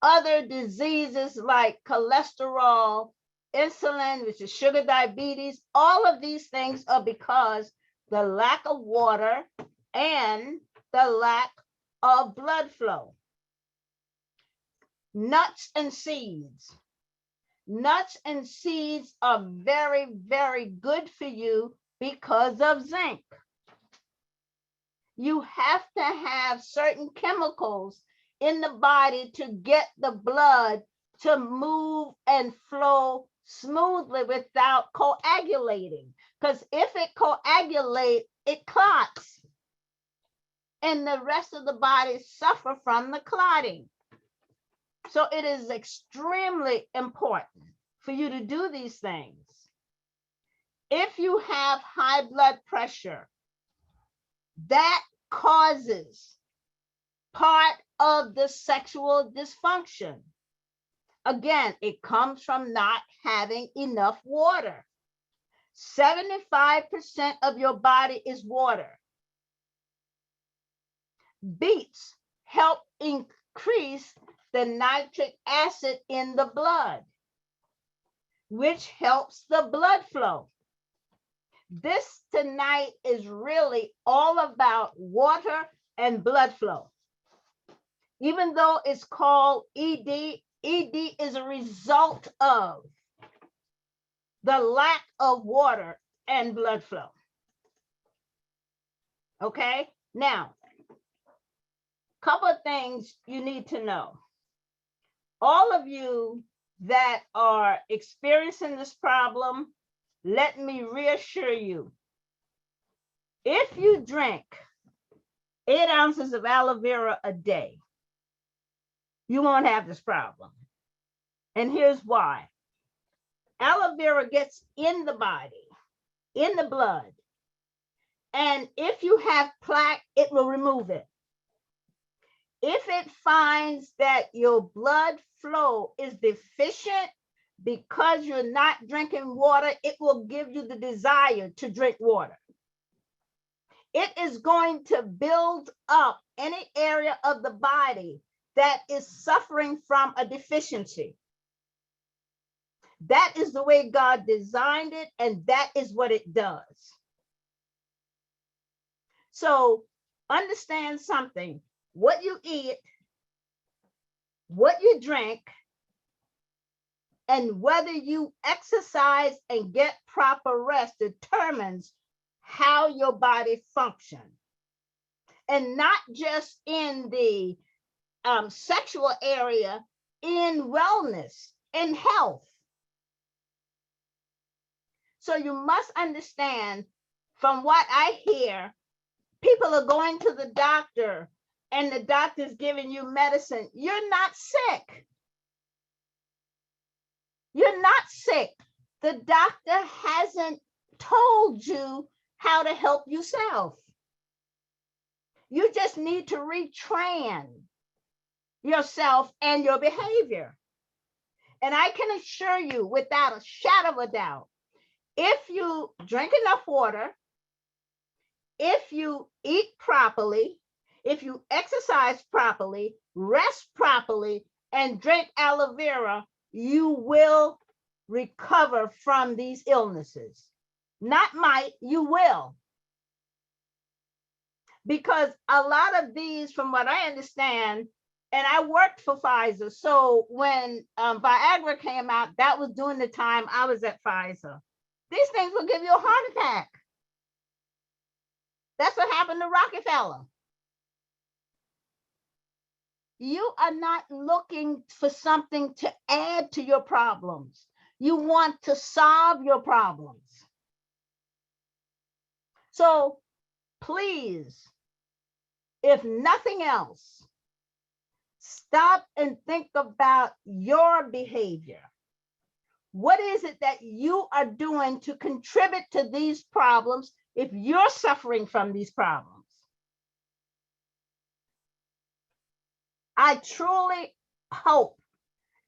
Speaker 8: other diseases like cholesterol, insulin, which is sugar diabetes. All of these things are because the lack of water and the lack of blood flow. Nuts and seeds. Nuts and seeds are very, very good for you because of zinc. You have to have certain chemicals in the body to get the blood to move and flow smoothly without coagulating. Because if it coagulates, it clots. And the rest of the body suffer from the clotting. So it is extremely important for you to do these things. If you have high blood pressure, that causes part of the sexual dysfunction. Again, it comes from not having enough water. 75% of your body is water. Beets help increase the nitric acid in the blood, which helps the blood flow. This tonight is really all about water and blood flow. Even though it's called ED, ED is a result of the lack of water and blood flow. Okay, now, couple of things you need to know. All of you that are experiencing this problem, let me reassure you, if you drink 8 ounces of aloe vera a day, you won't have this problem. And here's why. Aloe vera gets in the body, in the blood, and if you have plaque, it will remove it. If it finds that your blood flow is deficient because you're not drinking water, it will give you the desire to drink water. It is going to build up any area of the body that is suffering from a deficiency. That is the way God designed it, and that is what it does. So understand something. What you eat, what you drink, and whether you exercise and get proper rest determines how your body functions. And not just in the sexual area, in wellness, in health. So you must understand, from what I hear, people are going to the doctor and the doctor's giving you medicine. You're not sick. You're not sick. The doctor hasn't told you how to help yourself. You just need to retrain yourself and your behavior. And I can assure you without a shadow of a doubt, if you drink enough water, if you eat properly, if you exercise properly, rest properly, and drink aloe vera, you will recover from these illnesses. Not might, you will. Because a lot of these, from what I understand, and I worked for Pfizer, so when Viagra came out, that was during the time I was at Pfizer. These things will give you a heart attack. That's what happened to Rockefeller. You are not looking for something to add to your problems. You want to solve your problems. So please, if nothing else, stop and think about your behavior. What is it that you are doing to contribute to these problems if you're suffering from these problems? I truly hope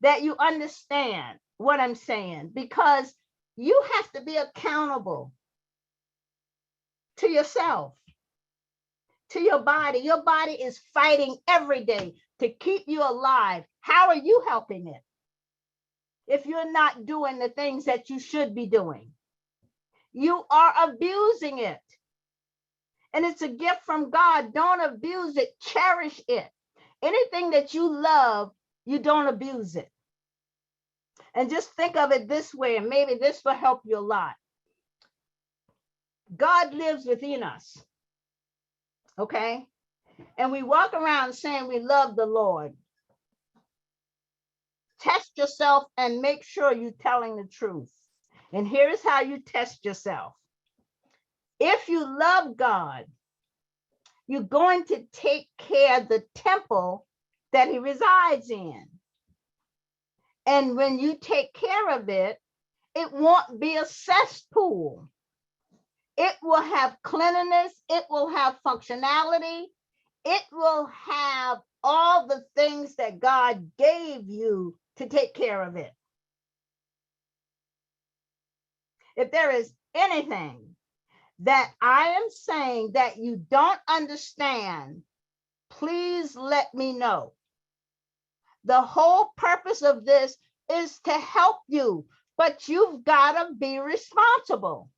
Speaker 8: that you understand what I'm saying, because you have to be accountable to yourself, to your body. Your body is fighting every day to keep you alive. How are you helping it if you're not doing the things that you should be doing? You are abusing it. And it's a gift from God. Don't abuse it. Cherish it. Anything that you love, you don't abuse it. And just think of it this way, and maybe this will help you a lot. God lives within us, okay? And we walk around saying we love the Lord. Test yourself and make sure you're telling the truth. And here's how you test yourself. If you love God, you're going to take care of the temple that he resides in. And when you take care of it, it won't be a cesspool. It will have cleanliness. It will have functionality. It will have all the things that God gave you to take care of it. If there is anything that I am saying that you don't understand, please let me know. The whole purpose of this is to help you, but you've got to be responsible.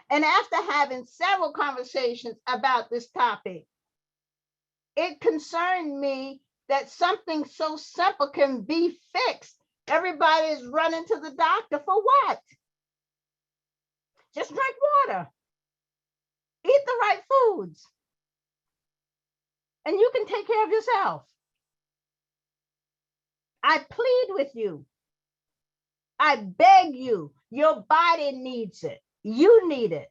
Speaker 8: And after having several conversations about this topic, it concerned me that something so simple can be fixed. Everybody is running to the doctor for what? Just drink water. Eat the right foods. And you can take care of yourself. I plead with you. I beg you. Your body needs it. You need it.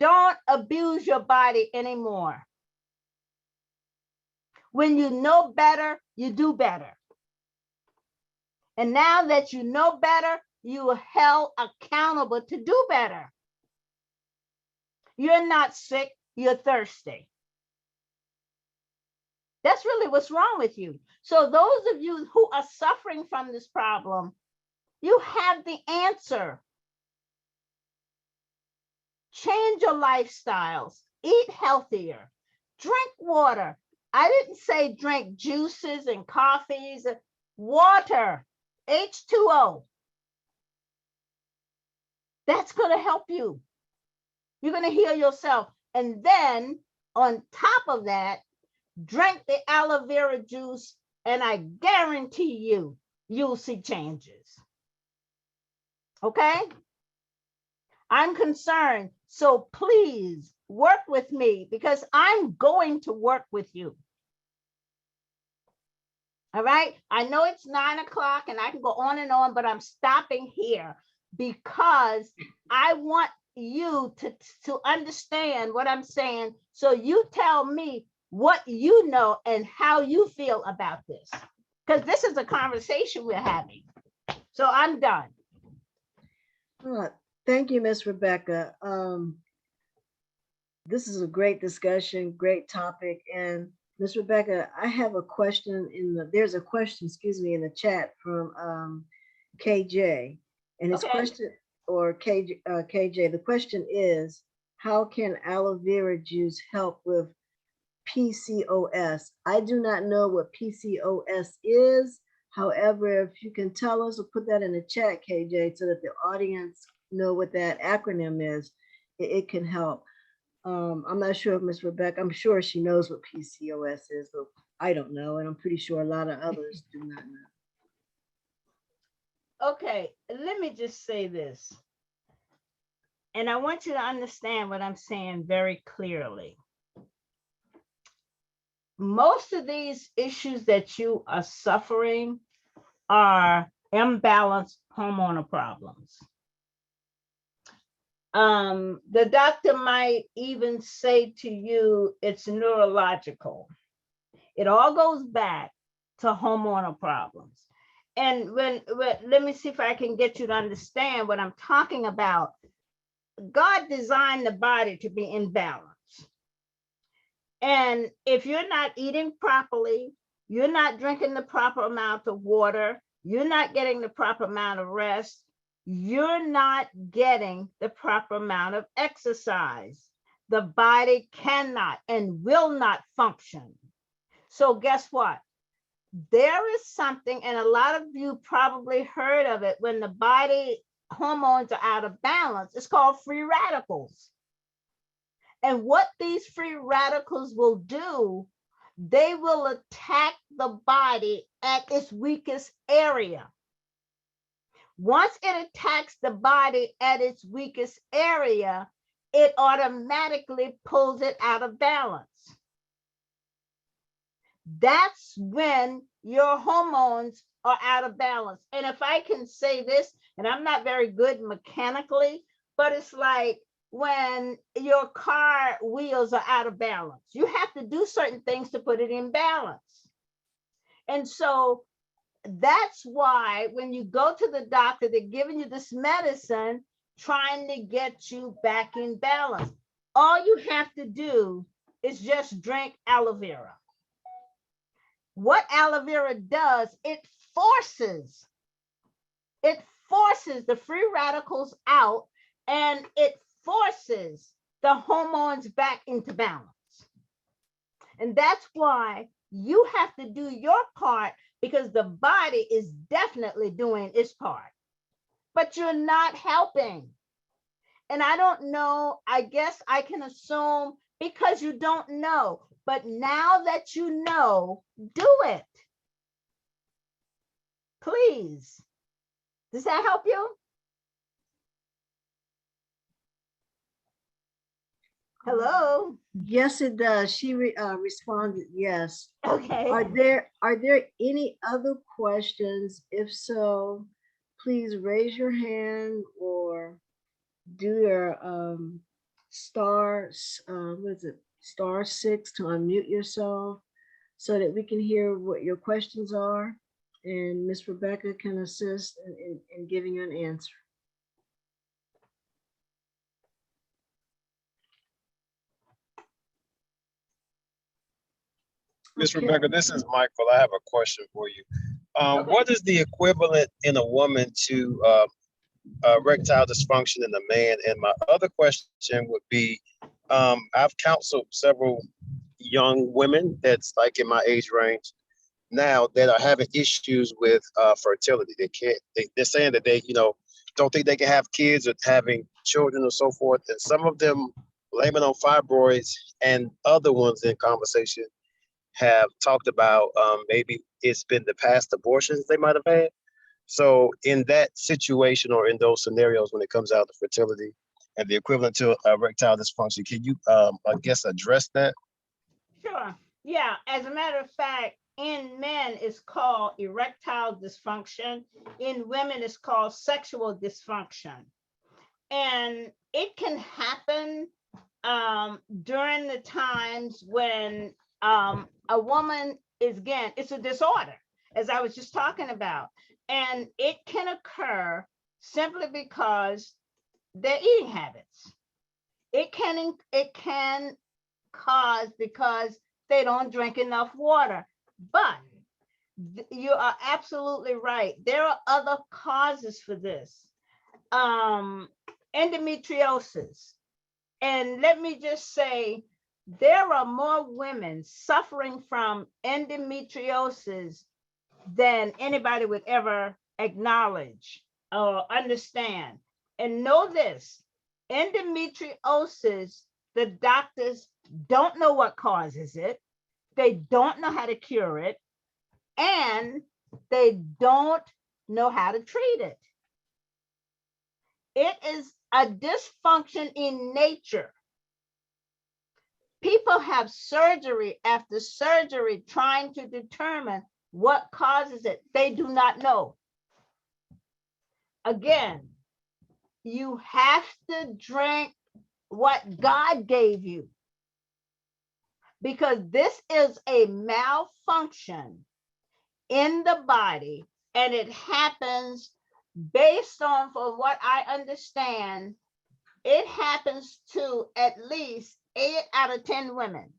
Speaker 8: Don't abuse your body anymore. When you know better, you do better. And now that you know better, you are held accountable to do better. You're not sick, you're thirsty. That's really what's wrong with you. So those of you who are suffering from this problem, you have the answer. Change your lifestyles, eat healthier, drink water. I didn't say drink juices and coffees, water, H2O. That's going to help you. You're going to heal yourself. And then on top of that, drink the aloe vera juice, and I guarantee you, you'll see changes. Okay? I'm concerned. So please work with me, because I'm going to work with you. All right? I know it's 9 o'clock and I can go on and on, but I'm stopping here because I want you to understand what I'm saying. So you tell me what you know and how you feel about this, because this is a conversation we're having. So I'm done.
Speaker 2: Thank you, Miss Rebecca. This is a great discussion, great topic. And Miss Rebecca, I have a question there's a question, excuse me, in the chat from KJ. And his
Speaker 8: Okay.
Speaker 2: question, or KJ, the question is, how can aloe vera juice help with PCOS? I do not know what PCOS is. However, if you can tell us or put that in the chat, KJ, so that the audience know what that acronym is, it can help. I'm not sure if Miss Rebecca, I'm sure she knows what PCOS is, but I don't know. And I'm pretty sure a lot of others do not know.
Speaker 8: Okay, let me just say this. And I want you to understand what I'm saying very clearly. Most of these issues that you are suffering are imbalanced hormonal problems. The doctor might even say to you, it's neurological. It all goes back to hormonal problems. And let me see if I can get you to understand what I'm talking about. God designed the body to be in balance. And if you're not eating properly, you're not drinking the proper amount of water, you're not getting the proper amount of rest, you're not getting the proper amount of exercise, the body cannot and will not function. So guess what? There is something, and a lot of you probably heard of it, when the body hormones are out of balance, it's called free radicals. And what these free radicals will do, they will attack the body at its weakest area. Once it attacks the body at its weakest area, it automatically pulls it out of balance. That's when your hormones are out of balance. And if I can say this, and I'm not very good mechanically, but it's like when your car wheels are out of balance, you have to do certain things to put it in balance. And so that's why when you go to the doctor, they're giving you this medicine, trying to get you back in balance. All you have to do is just drink aloe vera. What aloe vera does, it forces the free radicals out, and it forces the hormones back into balance. And that's why you have to do your part, because the body is definitely doing its part, but you're not helping. And I don't know, I guess I can assume because you don't know, but now that you know, do it. Please. Does that help you? Hello?
Speaker 2: Yes, it does. She responded yes.
Speaker 8: Okay.
Speaker 2: Are there any other questions? If so, please raise your hand or do your star star 6 to unmute yourself so that we can hear what your questions are, and Miss Rebecca can assist in giving you an answer.
Speaker 11: Miss
Speaker 2: Okay.
Speaker 11: Rebecca, this is Michael. I have a question for you.
Speaker 8: Okay.
Speaker 11: What is the equivalent in a woman to erectile dysfunction in a man? And my other question would be, I've counseled several young women that's like in my age range now that are having issues with fertility. They're saying that they, don't think they can have kids or having children or so forth. And some of them blame it on fibroids, and other ones in conversation have talked about maybe it's been the past abortions they might have had. So in that situation or in those scenarios, when it comes out to fertility and the equivalent to erectile dysfunction, can you, I guess, address that?
Speaker 8: Sure. Yeah. As a matter of fact, in men, it's called erectile dysfunction. In women, it's called sexual dysfunction. And it can happen during the times when a woman is, again, it's a disorder, as I was just talking about. And it can occur simply because their eating habits. It can cause because they don't drink enough water. But you are absolutely right. There are other causes for this. Endometriosis. And let me just say, there are more women suffering from endometriosis than anybody would ever acknowledge or understand. And know this, endometriosis, the doctors don't know what causes it. They don't know how to cure it. And they don't know how to treat it. It is a dysfunction in nature. People have surgery after surgery trying to determine what causes it. They do not know. Again, you have to drink what God gave you, because this is a malfunction in the body, and it happens based on, for what I understand, it happens to at least 8 out of 10 women.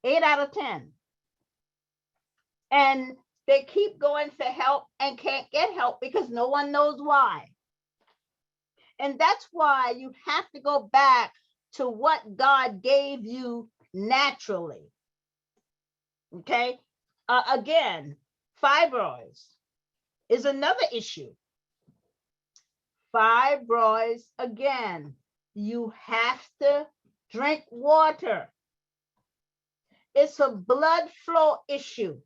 Speaker 8: 8 out of 10. And they keep going for help and can't get help because no one knows why. And that's why you have to go back to what God gave you naturally. Okay. Again, fibroids is another issue. Fibroids, again, you have to drink water. It's a blood flow issue.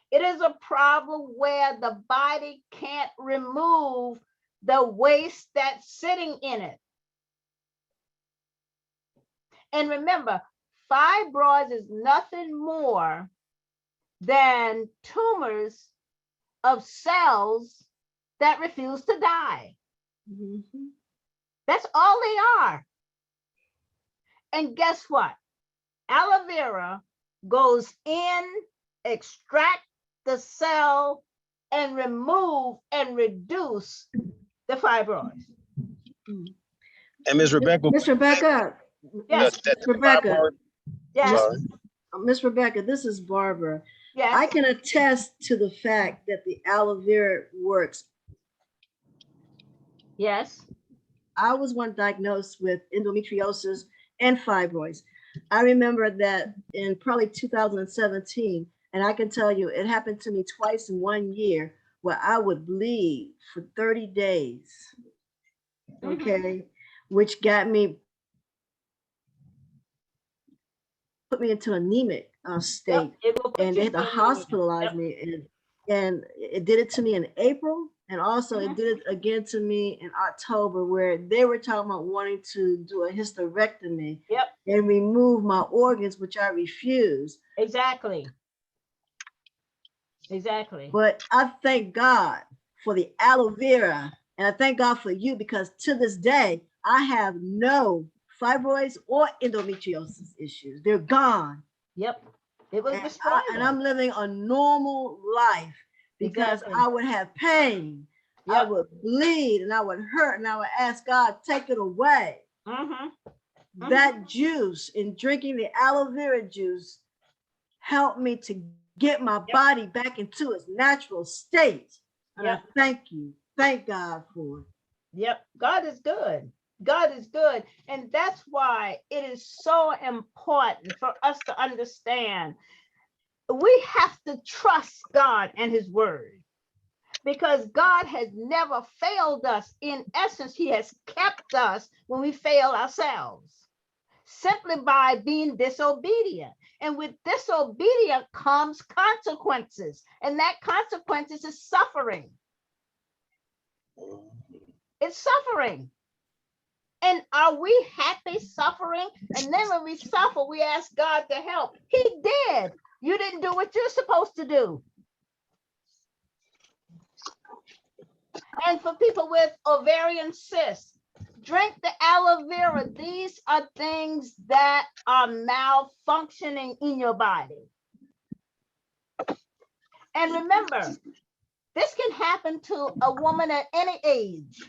Speaker 8: It is a problem where the body can't remove the waste that's sitting in it. And remember, fibroids is nothing more than tumors of cells that refuse to die.
Speaker 2: Mhm.
Speaker 8: That's all they are. And guess what? Aloe vera goes in, extract the cell, and remove and reduce the fibroids.
Speaker 11: And Ms. Rebecca,
Speaker 2: Miss Rebecca,
Speaker 8: Yes.
Speaker 2: Miss Rebecca,
Speaker 8: Yes.
Speaker 11: sorry.
Speaker 2: Miss Rebecca, this is Barbara.
Speaker 8: Yes.
Speaker 2: I can attest to the fact that the aloe vera works.
Speaker 8: Yes.
Speaker 2: I was one diagnosed with endometriosis and fibroids. I remember that in probably 2017, and I can tell you it happened to me twice in 1 year where I would bleed for 30 days. Okay, which got me, put me into anemic state,
Speaker 8: Yep, it will put
Speaker 2: and they
Speaker 8: you
Speaker 2: had to
Speaker 8: in anemia.
Speaker 2: hospitalize
Speaker 8: Yep.
Speaker 2: me, and it did it to me in April, and also it did it again to me in October, where they were talking about wanting to do a hysterectomy
Speaker 8: Yep.
Speaker 2: and remove my organs, which I refused.
Speaker 8: Exactly. Exactly.
Speaker 2: But I thank God for the aloe vera, and I thank God for you, because to this day I have no fibroids or endometriosis issues. They're gone.
Speaker 8: Yep. It was
Speaker 2: And
Speaker 8: destroyed.
Speaker 2: I'm living a normal life, because
Speaker 8: Exactly.
Speaker 2: I would have pain, I
Speaker 8: Yep.
Speaker 2: would bleed, and I would hurt, and I would ask God, take it away. That juice, in drinking the aloe vera juice, helped me to get my body back into its natural state. And I thank you. Thank God for it.
Speaker 8: Yep. God is good. God is good. And that's why it is so important for us to understand we have to trust God and his word, because God has never failed us. In essence, he has kept us when we fail ourselves, simply by being disobedient. And with disobedience comes consequences, and that consequences is suffering. It's suffering. And are we happy suffering? And then when we suffer, we ask God to help. He did. You didn't do what you're supposed to do. And for people with ovarian cysts, drink the aloe vera. These are things that are malfunctioning in your body. And remember, This can happen to a woman at any age.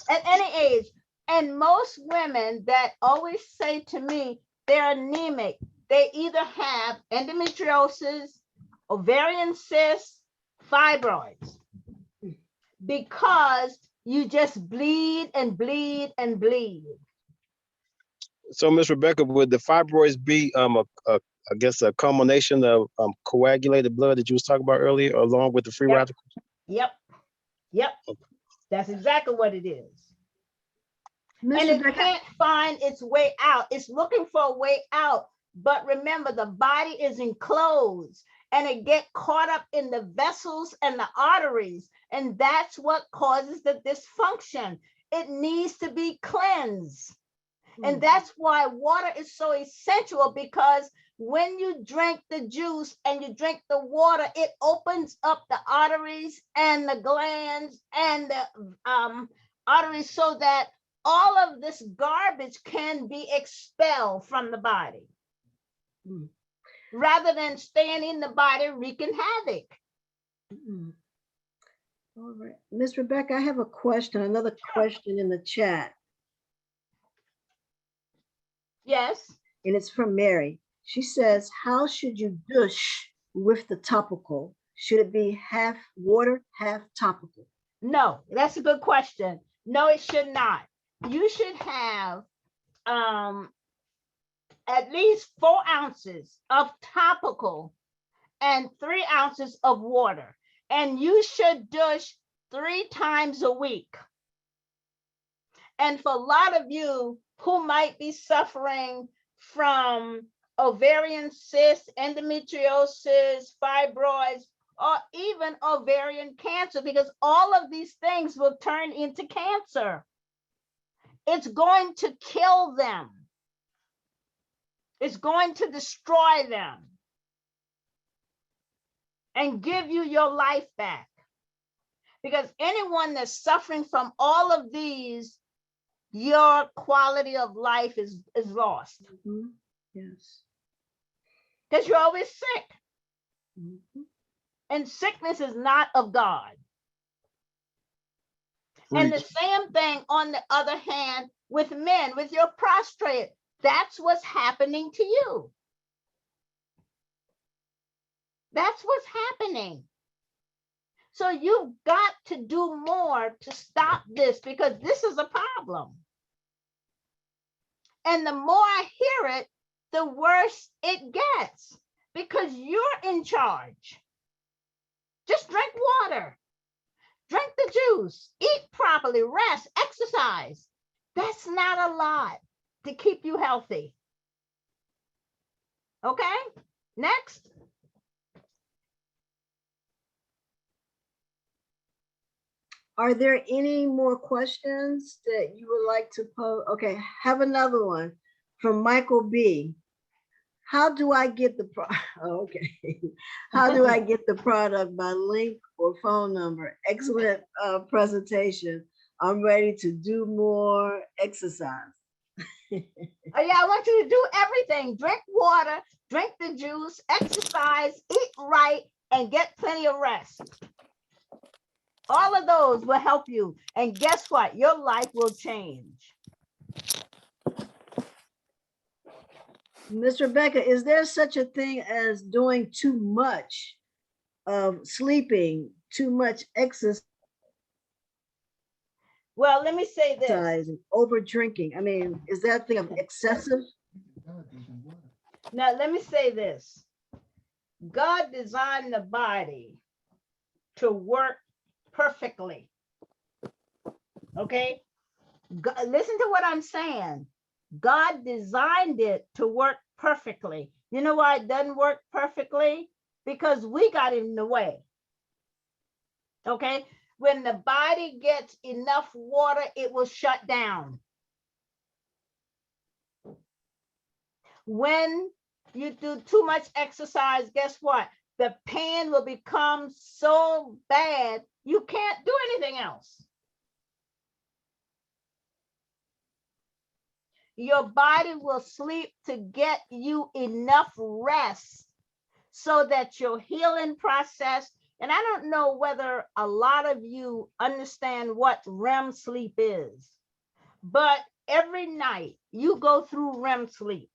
Speaker 8: At any age. And most women that always say to me they're anemic, they either have endometriosis, ovarian cysts, fibroids, because you just bleed and bleed and bleed.
Speaker 11: So, Miss Rebecca, would the fibroids be I guess a culmination of coagulated blood that you was talking about earlier, along with the free
Speaker 8: Yep.
Speaker 11: radicals?
Speaker 8: Yep. Yep. That's exactly what it is.
Speaker 2: Ms.
Speaker 8: And it
Speaker 2: Rebecca,
Speaker 8: can't find its way out. It's looking for a way out. But remember, the body is enclosed and it get caught up in the vessels and the arteries. And that's what causes the dysfunction. It needs to be cleansed. And that's why water is so essential, because when you drink the juice and you drink the water, it opens up the arteries and the glands and the arteries so that all of this garbage can be expelled from the body rather than staying in the body wreaking havoc.
Speaker 2: All right. Ms. Rebecca, I have a question, another question in the chat,
Speaker 8: Yes.
Speaker 2: and it's from Mary. She says, how should you douche with the topical? Should it be half water, half topical?
Speaker 8: No, that's a good question. No, it should not. You should have at least 4 ounces of topical and 3 ounces of water. And you should douche 3 times a week. And for a lot of you who might be suffering from ovarian cysts, endometriosis, fibroids, or even ovarian cancer, because all of these things will turn into cancer. It's going to kill them. It's going to destroy them and give you your life back. Because anyone that's suffering from all of these, your quality of life is lost.
Speaker 2: Yes.
Speaker 8: Because you're always sick. And sickness is not of God. And the same thing, on the other hand, with men, with your prostrate, that's what's happening to you. That's what's happening. So you've got to do more to stop this, because this is a problem. And the more I hear it, the worse it gets, because you're in charge. Just drink water, drink the juice, eat properly, rest, exercise. That's not a lot to keep you healthy. Okay, next.
Speaker 2: Are there any more questions that you would like to pose? Okay, have another one from Michael B. How do I get the okay. How do I get the product by link or phone number? Excellent presentation. I'm ready to do more exercise.
Speaker 8: Oh yeah, I want you to do everything. Drink water, drink the juice, exercise, eat right, and get plenty of rest. All of those will help you. And guess what? Your life will change.
Speaker 2: Ms. Rebecca, is there such a thing as doing too much of sleeping, too much exercise,
Speaker 8: Well, let me say this.
Speaker 2: over drinking? I mean, is that thing of excessive?
Speaker 8: Now, let me say this. God designed the body to work perfectly. Okay? Listen to what I'm saying. God designed it to work perfectly. You know why it doesn't work perfectly? Because we got in the way. Okay? When the body gets enough water, it will shut down. When you do too much exercise, guess what? The pain will become so bad, you can't do anything else. Your body will sleep to get you enough rest so that your healing process, And I don't know whether a lot of you understand what REM sleep is, but every night you go through REM sleep.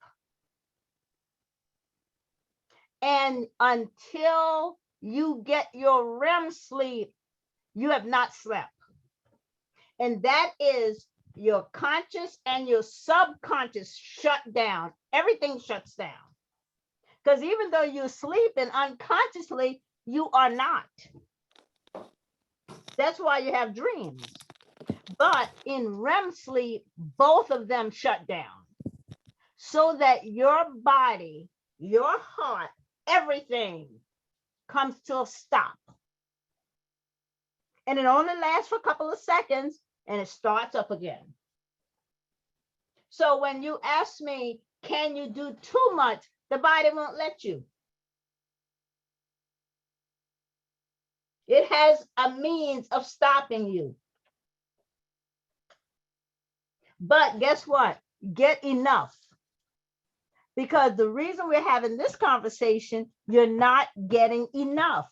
Speaker 8: And until you get your REM sleep, you have not slept. And that is your conscious and your subconscious shut down. Everything shuts down. Because even though you're sleeping unconsciously, you are not. That's why you have dreams. But in REM sleep, both of them shut down so that your body, your heart, everything comes to a stop. And it only lasts for a couple of seconds and it starts up again. So when you ask me, can you do too much? The body won't let you. It has a means of stopping you. But guess what? Get enough. Because the reason we're having this conversation, you're not getting enough.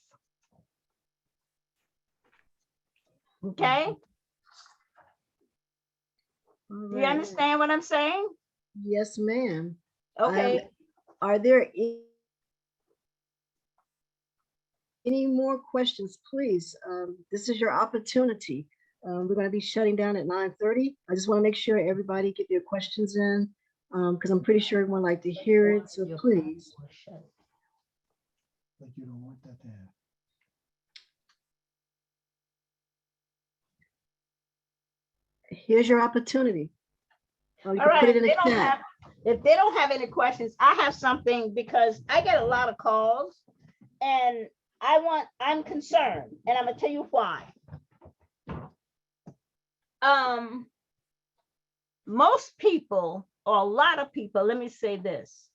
Speaker 8: Okay?
Speaker 2: All
Speaker 8: Do you
Speaker 2: right.
Speaker 8: understand what I'm saying?
Speaker 2: Yes, ma'am.
Speaker 8: Okay.
Speaker 2: Are there any more questions, please? This is your opportunity. We're going to be shutting down at 9:30. I just want to make sure everybody get their questions in because I'm pretty sure everyone like to hear it. So please.
Speaker 9: But you don't want that to happen.
Speaker 2: Here's your opportunity. Oh, you
Speaker 8: All
Speaker 2: can
Speaker 8: right.
Speaker 2: put it in the
Speaker 8: If
Speaker 2: chat.
Speaker 8: they don't have any questions, I have something because I get a lot of calls and I'm concerned and I'm gonna tell you why. Most people, or a lot of people, let me say this,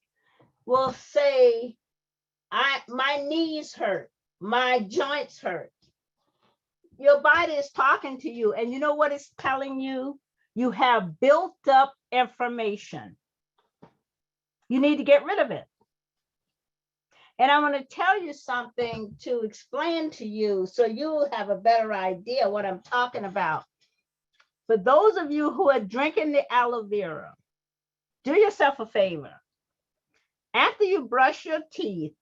Speaker 8: will say, my knees hurt, my joints hurt. Your body is talking to you, and you know what it's telling you? You have built up information. You need to get rid of it. And I want to tell you something to explain to you so you'll have a better idea what I'm talking about. For those of you who are drinking the aloe vera, do yourself a favor. After you brush your teeth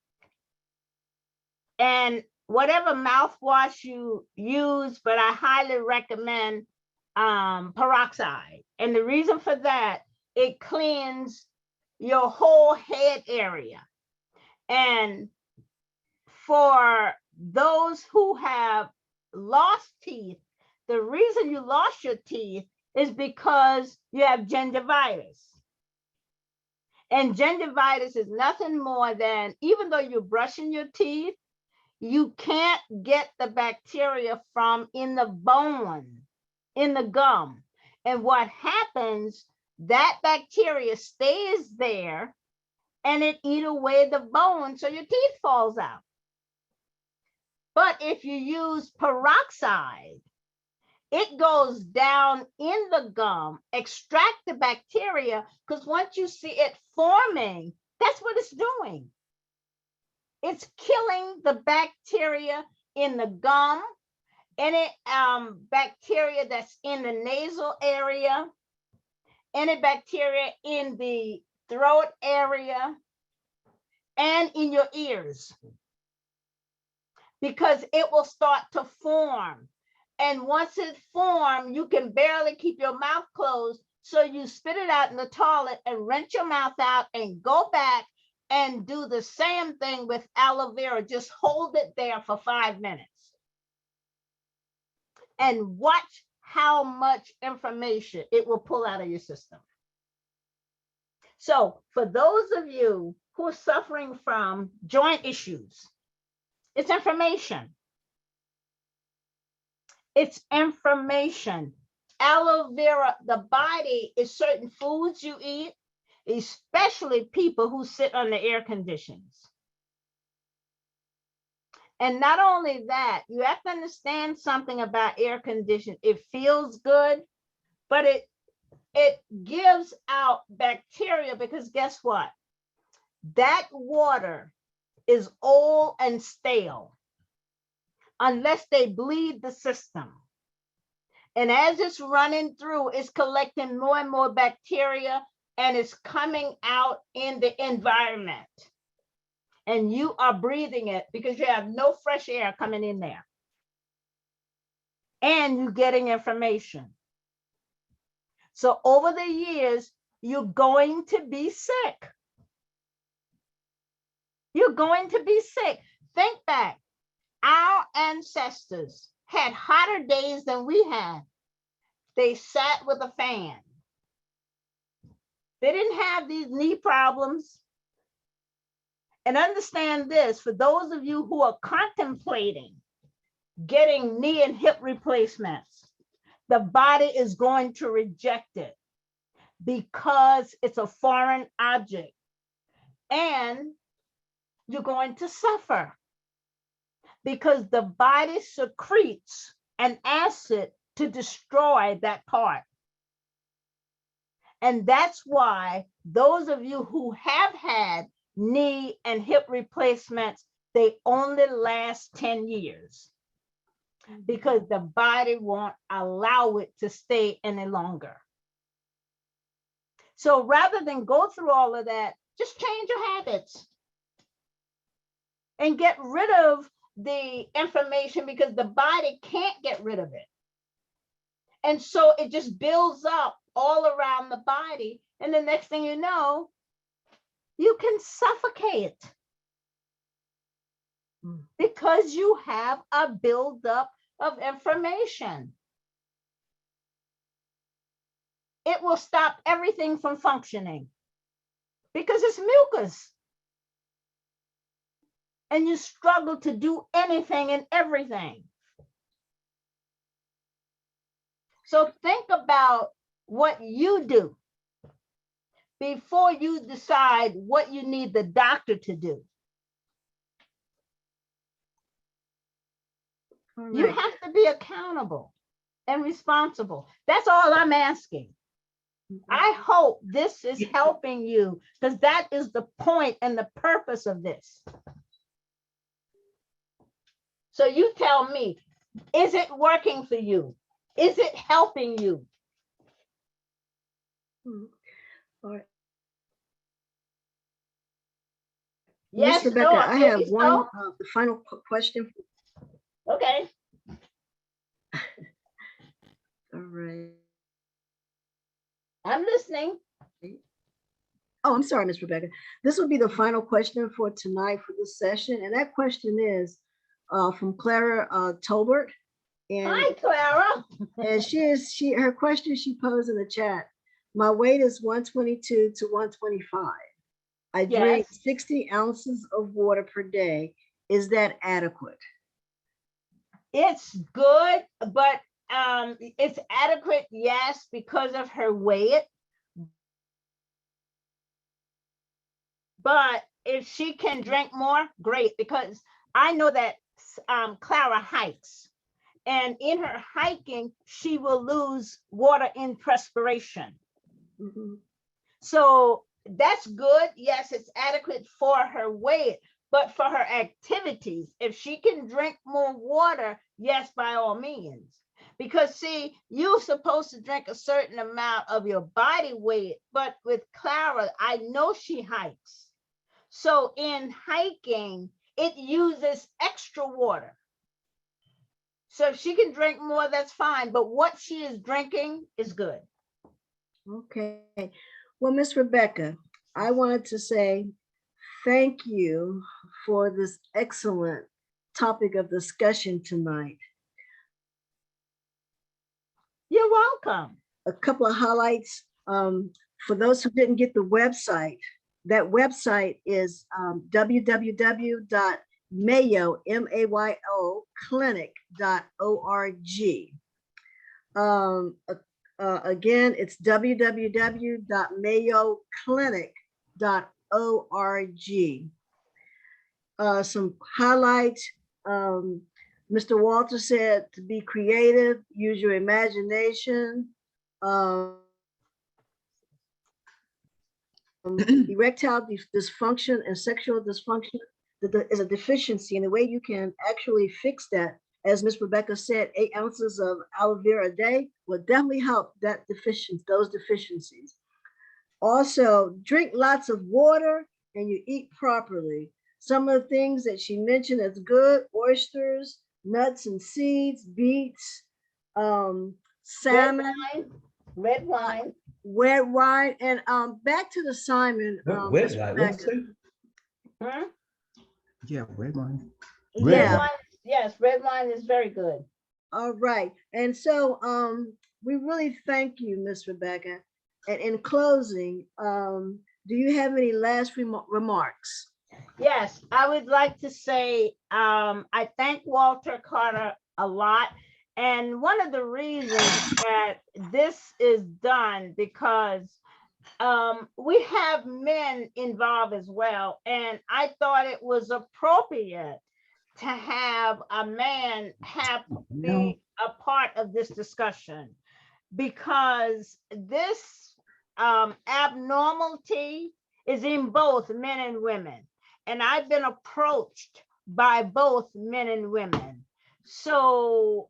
Speaker 8: and whatever mouthwash you use, but I highly recommend peroxide. And the reason for that, it cleans your whole head area. And for those who have lost teeth, the reason you lost your teeth is because you have gingivitis. And gingivitis is nothing more than, even though you're brushing your teeth, you can't get the bacteria from in the bone, in the gum. And what happens, that bacteria stays there and it eats away the bone so your teeth falls out. But if you use peroxide, it goes down in the gum, extract the bacteria, because once you see it forming, that's what it's doing. It's killing the bacteria in the gum, any bacteria that's in the nasal area, any bacteria in the throat area, and in your ears, because it will start to form. And once it forms, you can barely keep your mouth closed. So you spit it out in the toilet and rinse your mouth out and go back and do the same thing with aloe vera. Just hold it there for 5 minutes and watch how much information it will pull out of your system. So for those of you who are suffering from joint issues, it's information. It's information. Aloe vera, the body is certain foods you eat, especially people who sit under air conditions. And not only that, you have to understand something about air conditioning. It feels good, but it gives out bacteria because guess what? That water is old and stale. unless they bleed the system. And as it's running through, it's collecting more and more bacteria and it's coming out in the environment. And you are breathing it because you have no fresh air coming in there. And you're getting information. So over the years, you're going to be sick. You're going to be sick. Think back. Our ancestors had hotter days than we had. They sat with a fan. They didn't have these knee problems. And understand this, for those of you who are contemplating getting knee and hip replacements, the body is going to reject it because it's a foreign object. And you're going to suffer because the body secretes an acid to destroy that part. And that's why those of you who have had knee and hip replacements, they only last 10 years because the body won't allow it to stay any longer. So rather than go through all of that, just change your habits and get rid of the information because the body can't get rid of it. And so it just builds up all around the body. And the next thing you know, you can suffocate because you have a buildup of information. It will stop everything from functioning because it's mucus. And you struggle to do anything and everything. So think about what you do before you decide what you need the doctor to do.
Speaker 2: All
Speaker 8: You
Speaker 2: right.
Speaker 8: have to be accountable and responsible. That's all I'm asking. I hope this is helping you because that is the point and the purpose of this. So you tell me, is it working for you? Is it helping you?
Speaker 2: All right.
Speaker 8: Yes,
Speaker 2: Miss Rebecca,
Speaker 8: no,
Speaker 2: I have
Speaker 8: maybe
Speaker 2: one
Speaker 8: so.
Speaker 2: final question.
Speaker 8: Okay.
Speaker 2: All right.
Speaker 8: I'm listening.
Speaker 2: Oh, I'm sorry, Miss Rebecca. This will be the final question for tonight for this session. And that question is from Clara Tolbert. And,
Speaker 8: Hi, Clara.
Speaker 2: and her question she posed in the chat. My weight is 122 to 125. I drink 60 ounces of water per day. Is that adequate?
Speaker 8: It's good, but it's adequate, yes, because of her weight. But if she can drink more, great, because I know that Clara hikes. And in her hiking, she will lose water in perspiration.
Speaker 2: Mm-hmm.
Speaker 8: So that's good. Yes, it's adequate for her weight, but for her activities, if she can drink more water, yes, by all means. Because see, you're supposed to drink a certain amount of your body weight, but with Clara, I know she hikes. So in hiking, it uses extra water. So if she can drink more, that's fine. But what she is drinking is good.
Speaker 2: Okay. Well, Miss Rebecca, I wanted to say thank you for this excellent topic of discussion tonight.
Speaker 8: You're welcome.
Speaker 2: A couple of highlights for those who didn't get the website. That website is www.mayo, M-A-Y-O, clinic.org. Again, it's www.mayoclinic.org. Some highlights. Mr. Walter said to be creative, use your imagination. Erectile dysfunction and sexual dysfunction is a deficiency, and the way you can actually fix that as Miss Rebecca said, 8 ounces of aloe vera a day will definitely help those deficiencies. Also, drink lots of water and you eat properly. Some of the things that she mentioned as good: oysters, nuts and seeds, beets, salmon,
Speaker 8: Red wine.
Speaker 2: red wine, and back to the Simon.
Speaker 12: Where's
Speaker 2: Miss
Speaker 12: that?
Speaker 2: Rebecca.
Speaker 8: Hmm?
Speaker 12: Yeah, red wine.
Speaker 2: Yeah.
Speaker 8: Red wine, yes, red wine is very good.
Speaker 2: All right. And so we really thank you, Miss Rebecca. And in closing, do you have any last remarks?
Speaker 8: Yes, I would like to say I thank Walter Carter a lot. And one of the reasons that this is done, because we have men involved as well. And I thought it was appropriate to have a man be a part of this discussion, because this abnormality is in both men and women. And I've been approached by both men and women. So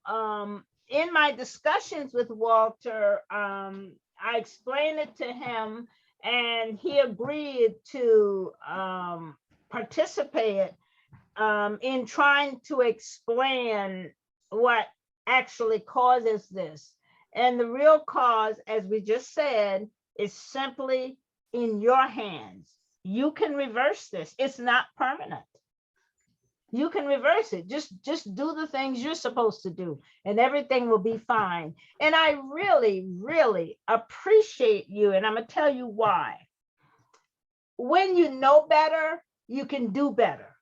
Speaker 8: in my discussions with Walter, I explained it to him and he agreed to participate in trying to explain what actually causes this. And the real cause, as we just said, is simply in your hands. You can reverse this. It's not permanent. You can reverse it. Just do the things you're supposed to do and everything will be fine. And I really, really appreciate you. And I'm going to tell you why. When you know better, you can do better.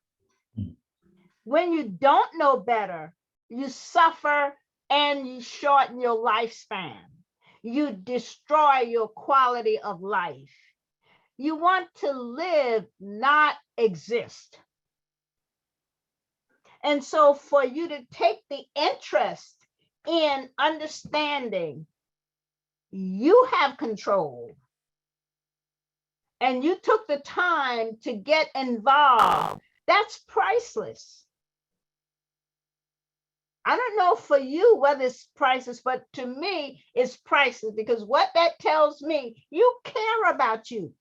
Speaker 8: When you don't know better, you suffer and you shorten your lifespan. You destroy your quality of life. You want to live, not exist. And so for you to take the interest in understanding you have control, and you took the time to get involved, that's priceless. I don't know for you whether it's priceless, but to me, it's priceless, because what that tells me, you care about you.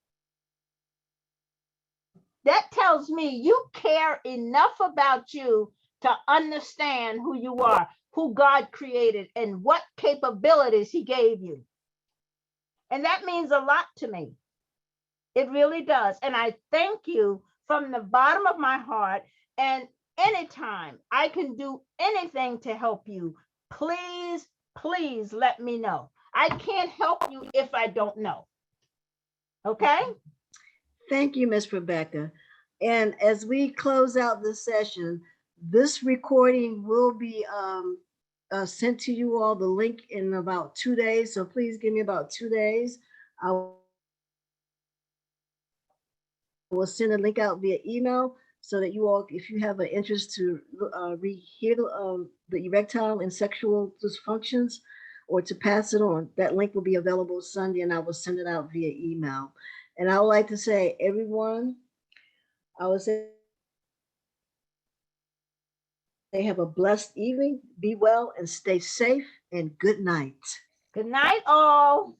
Speaker 8: That tells me you care enough about you to understand who you are, who God created, and what capabilities he gave you. And that means a lot to me. It really does. And I thank you from the bottom of my heart. And anytime I can do anything to help you, please, please let me know. I can't help you if I don't know. Okay?
Speaker 2: Thank you, Miss Rebecca. And as we close out this session, this recording will be sent to you all, the link, in about 2 days. So please give me about 2 days. I will send a link out via email so that you all, if you have an interest to hear the erectile and sexual dysfunctions, or to pass it on, that link will be available Sunday, and I will send it out via email. And I would like to say, everyone, I would say they have a blessed evening, be well and stay safe, and good night.
Speaker 8: Good night, all.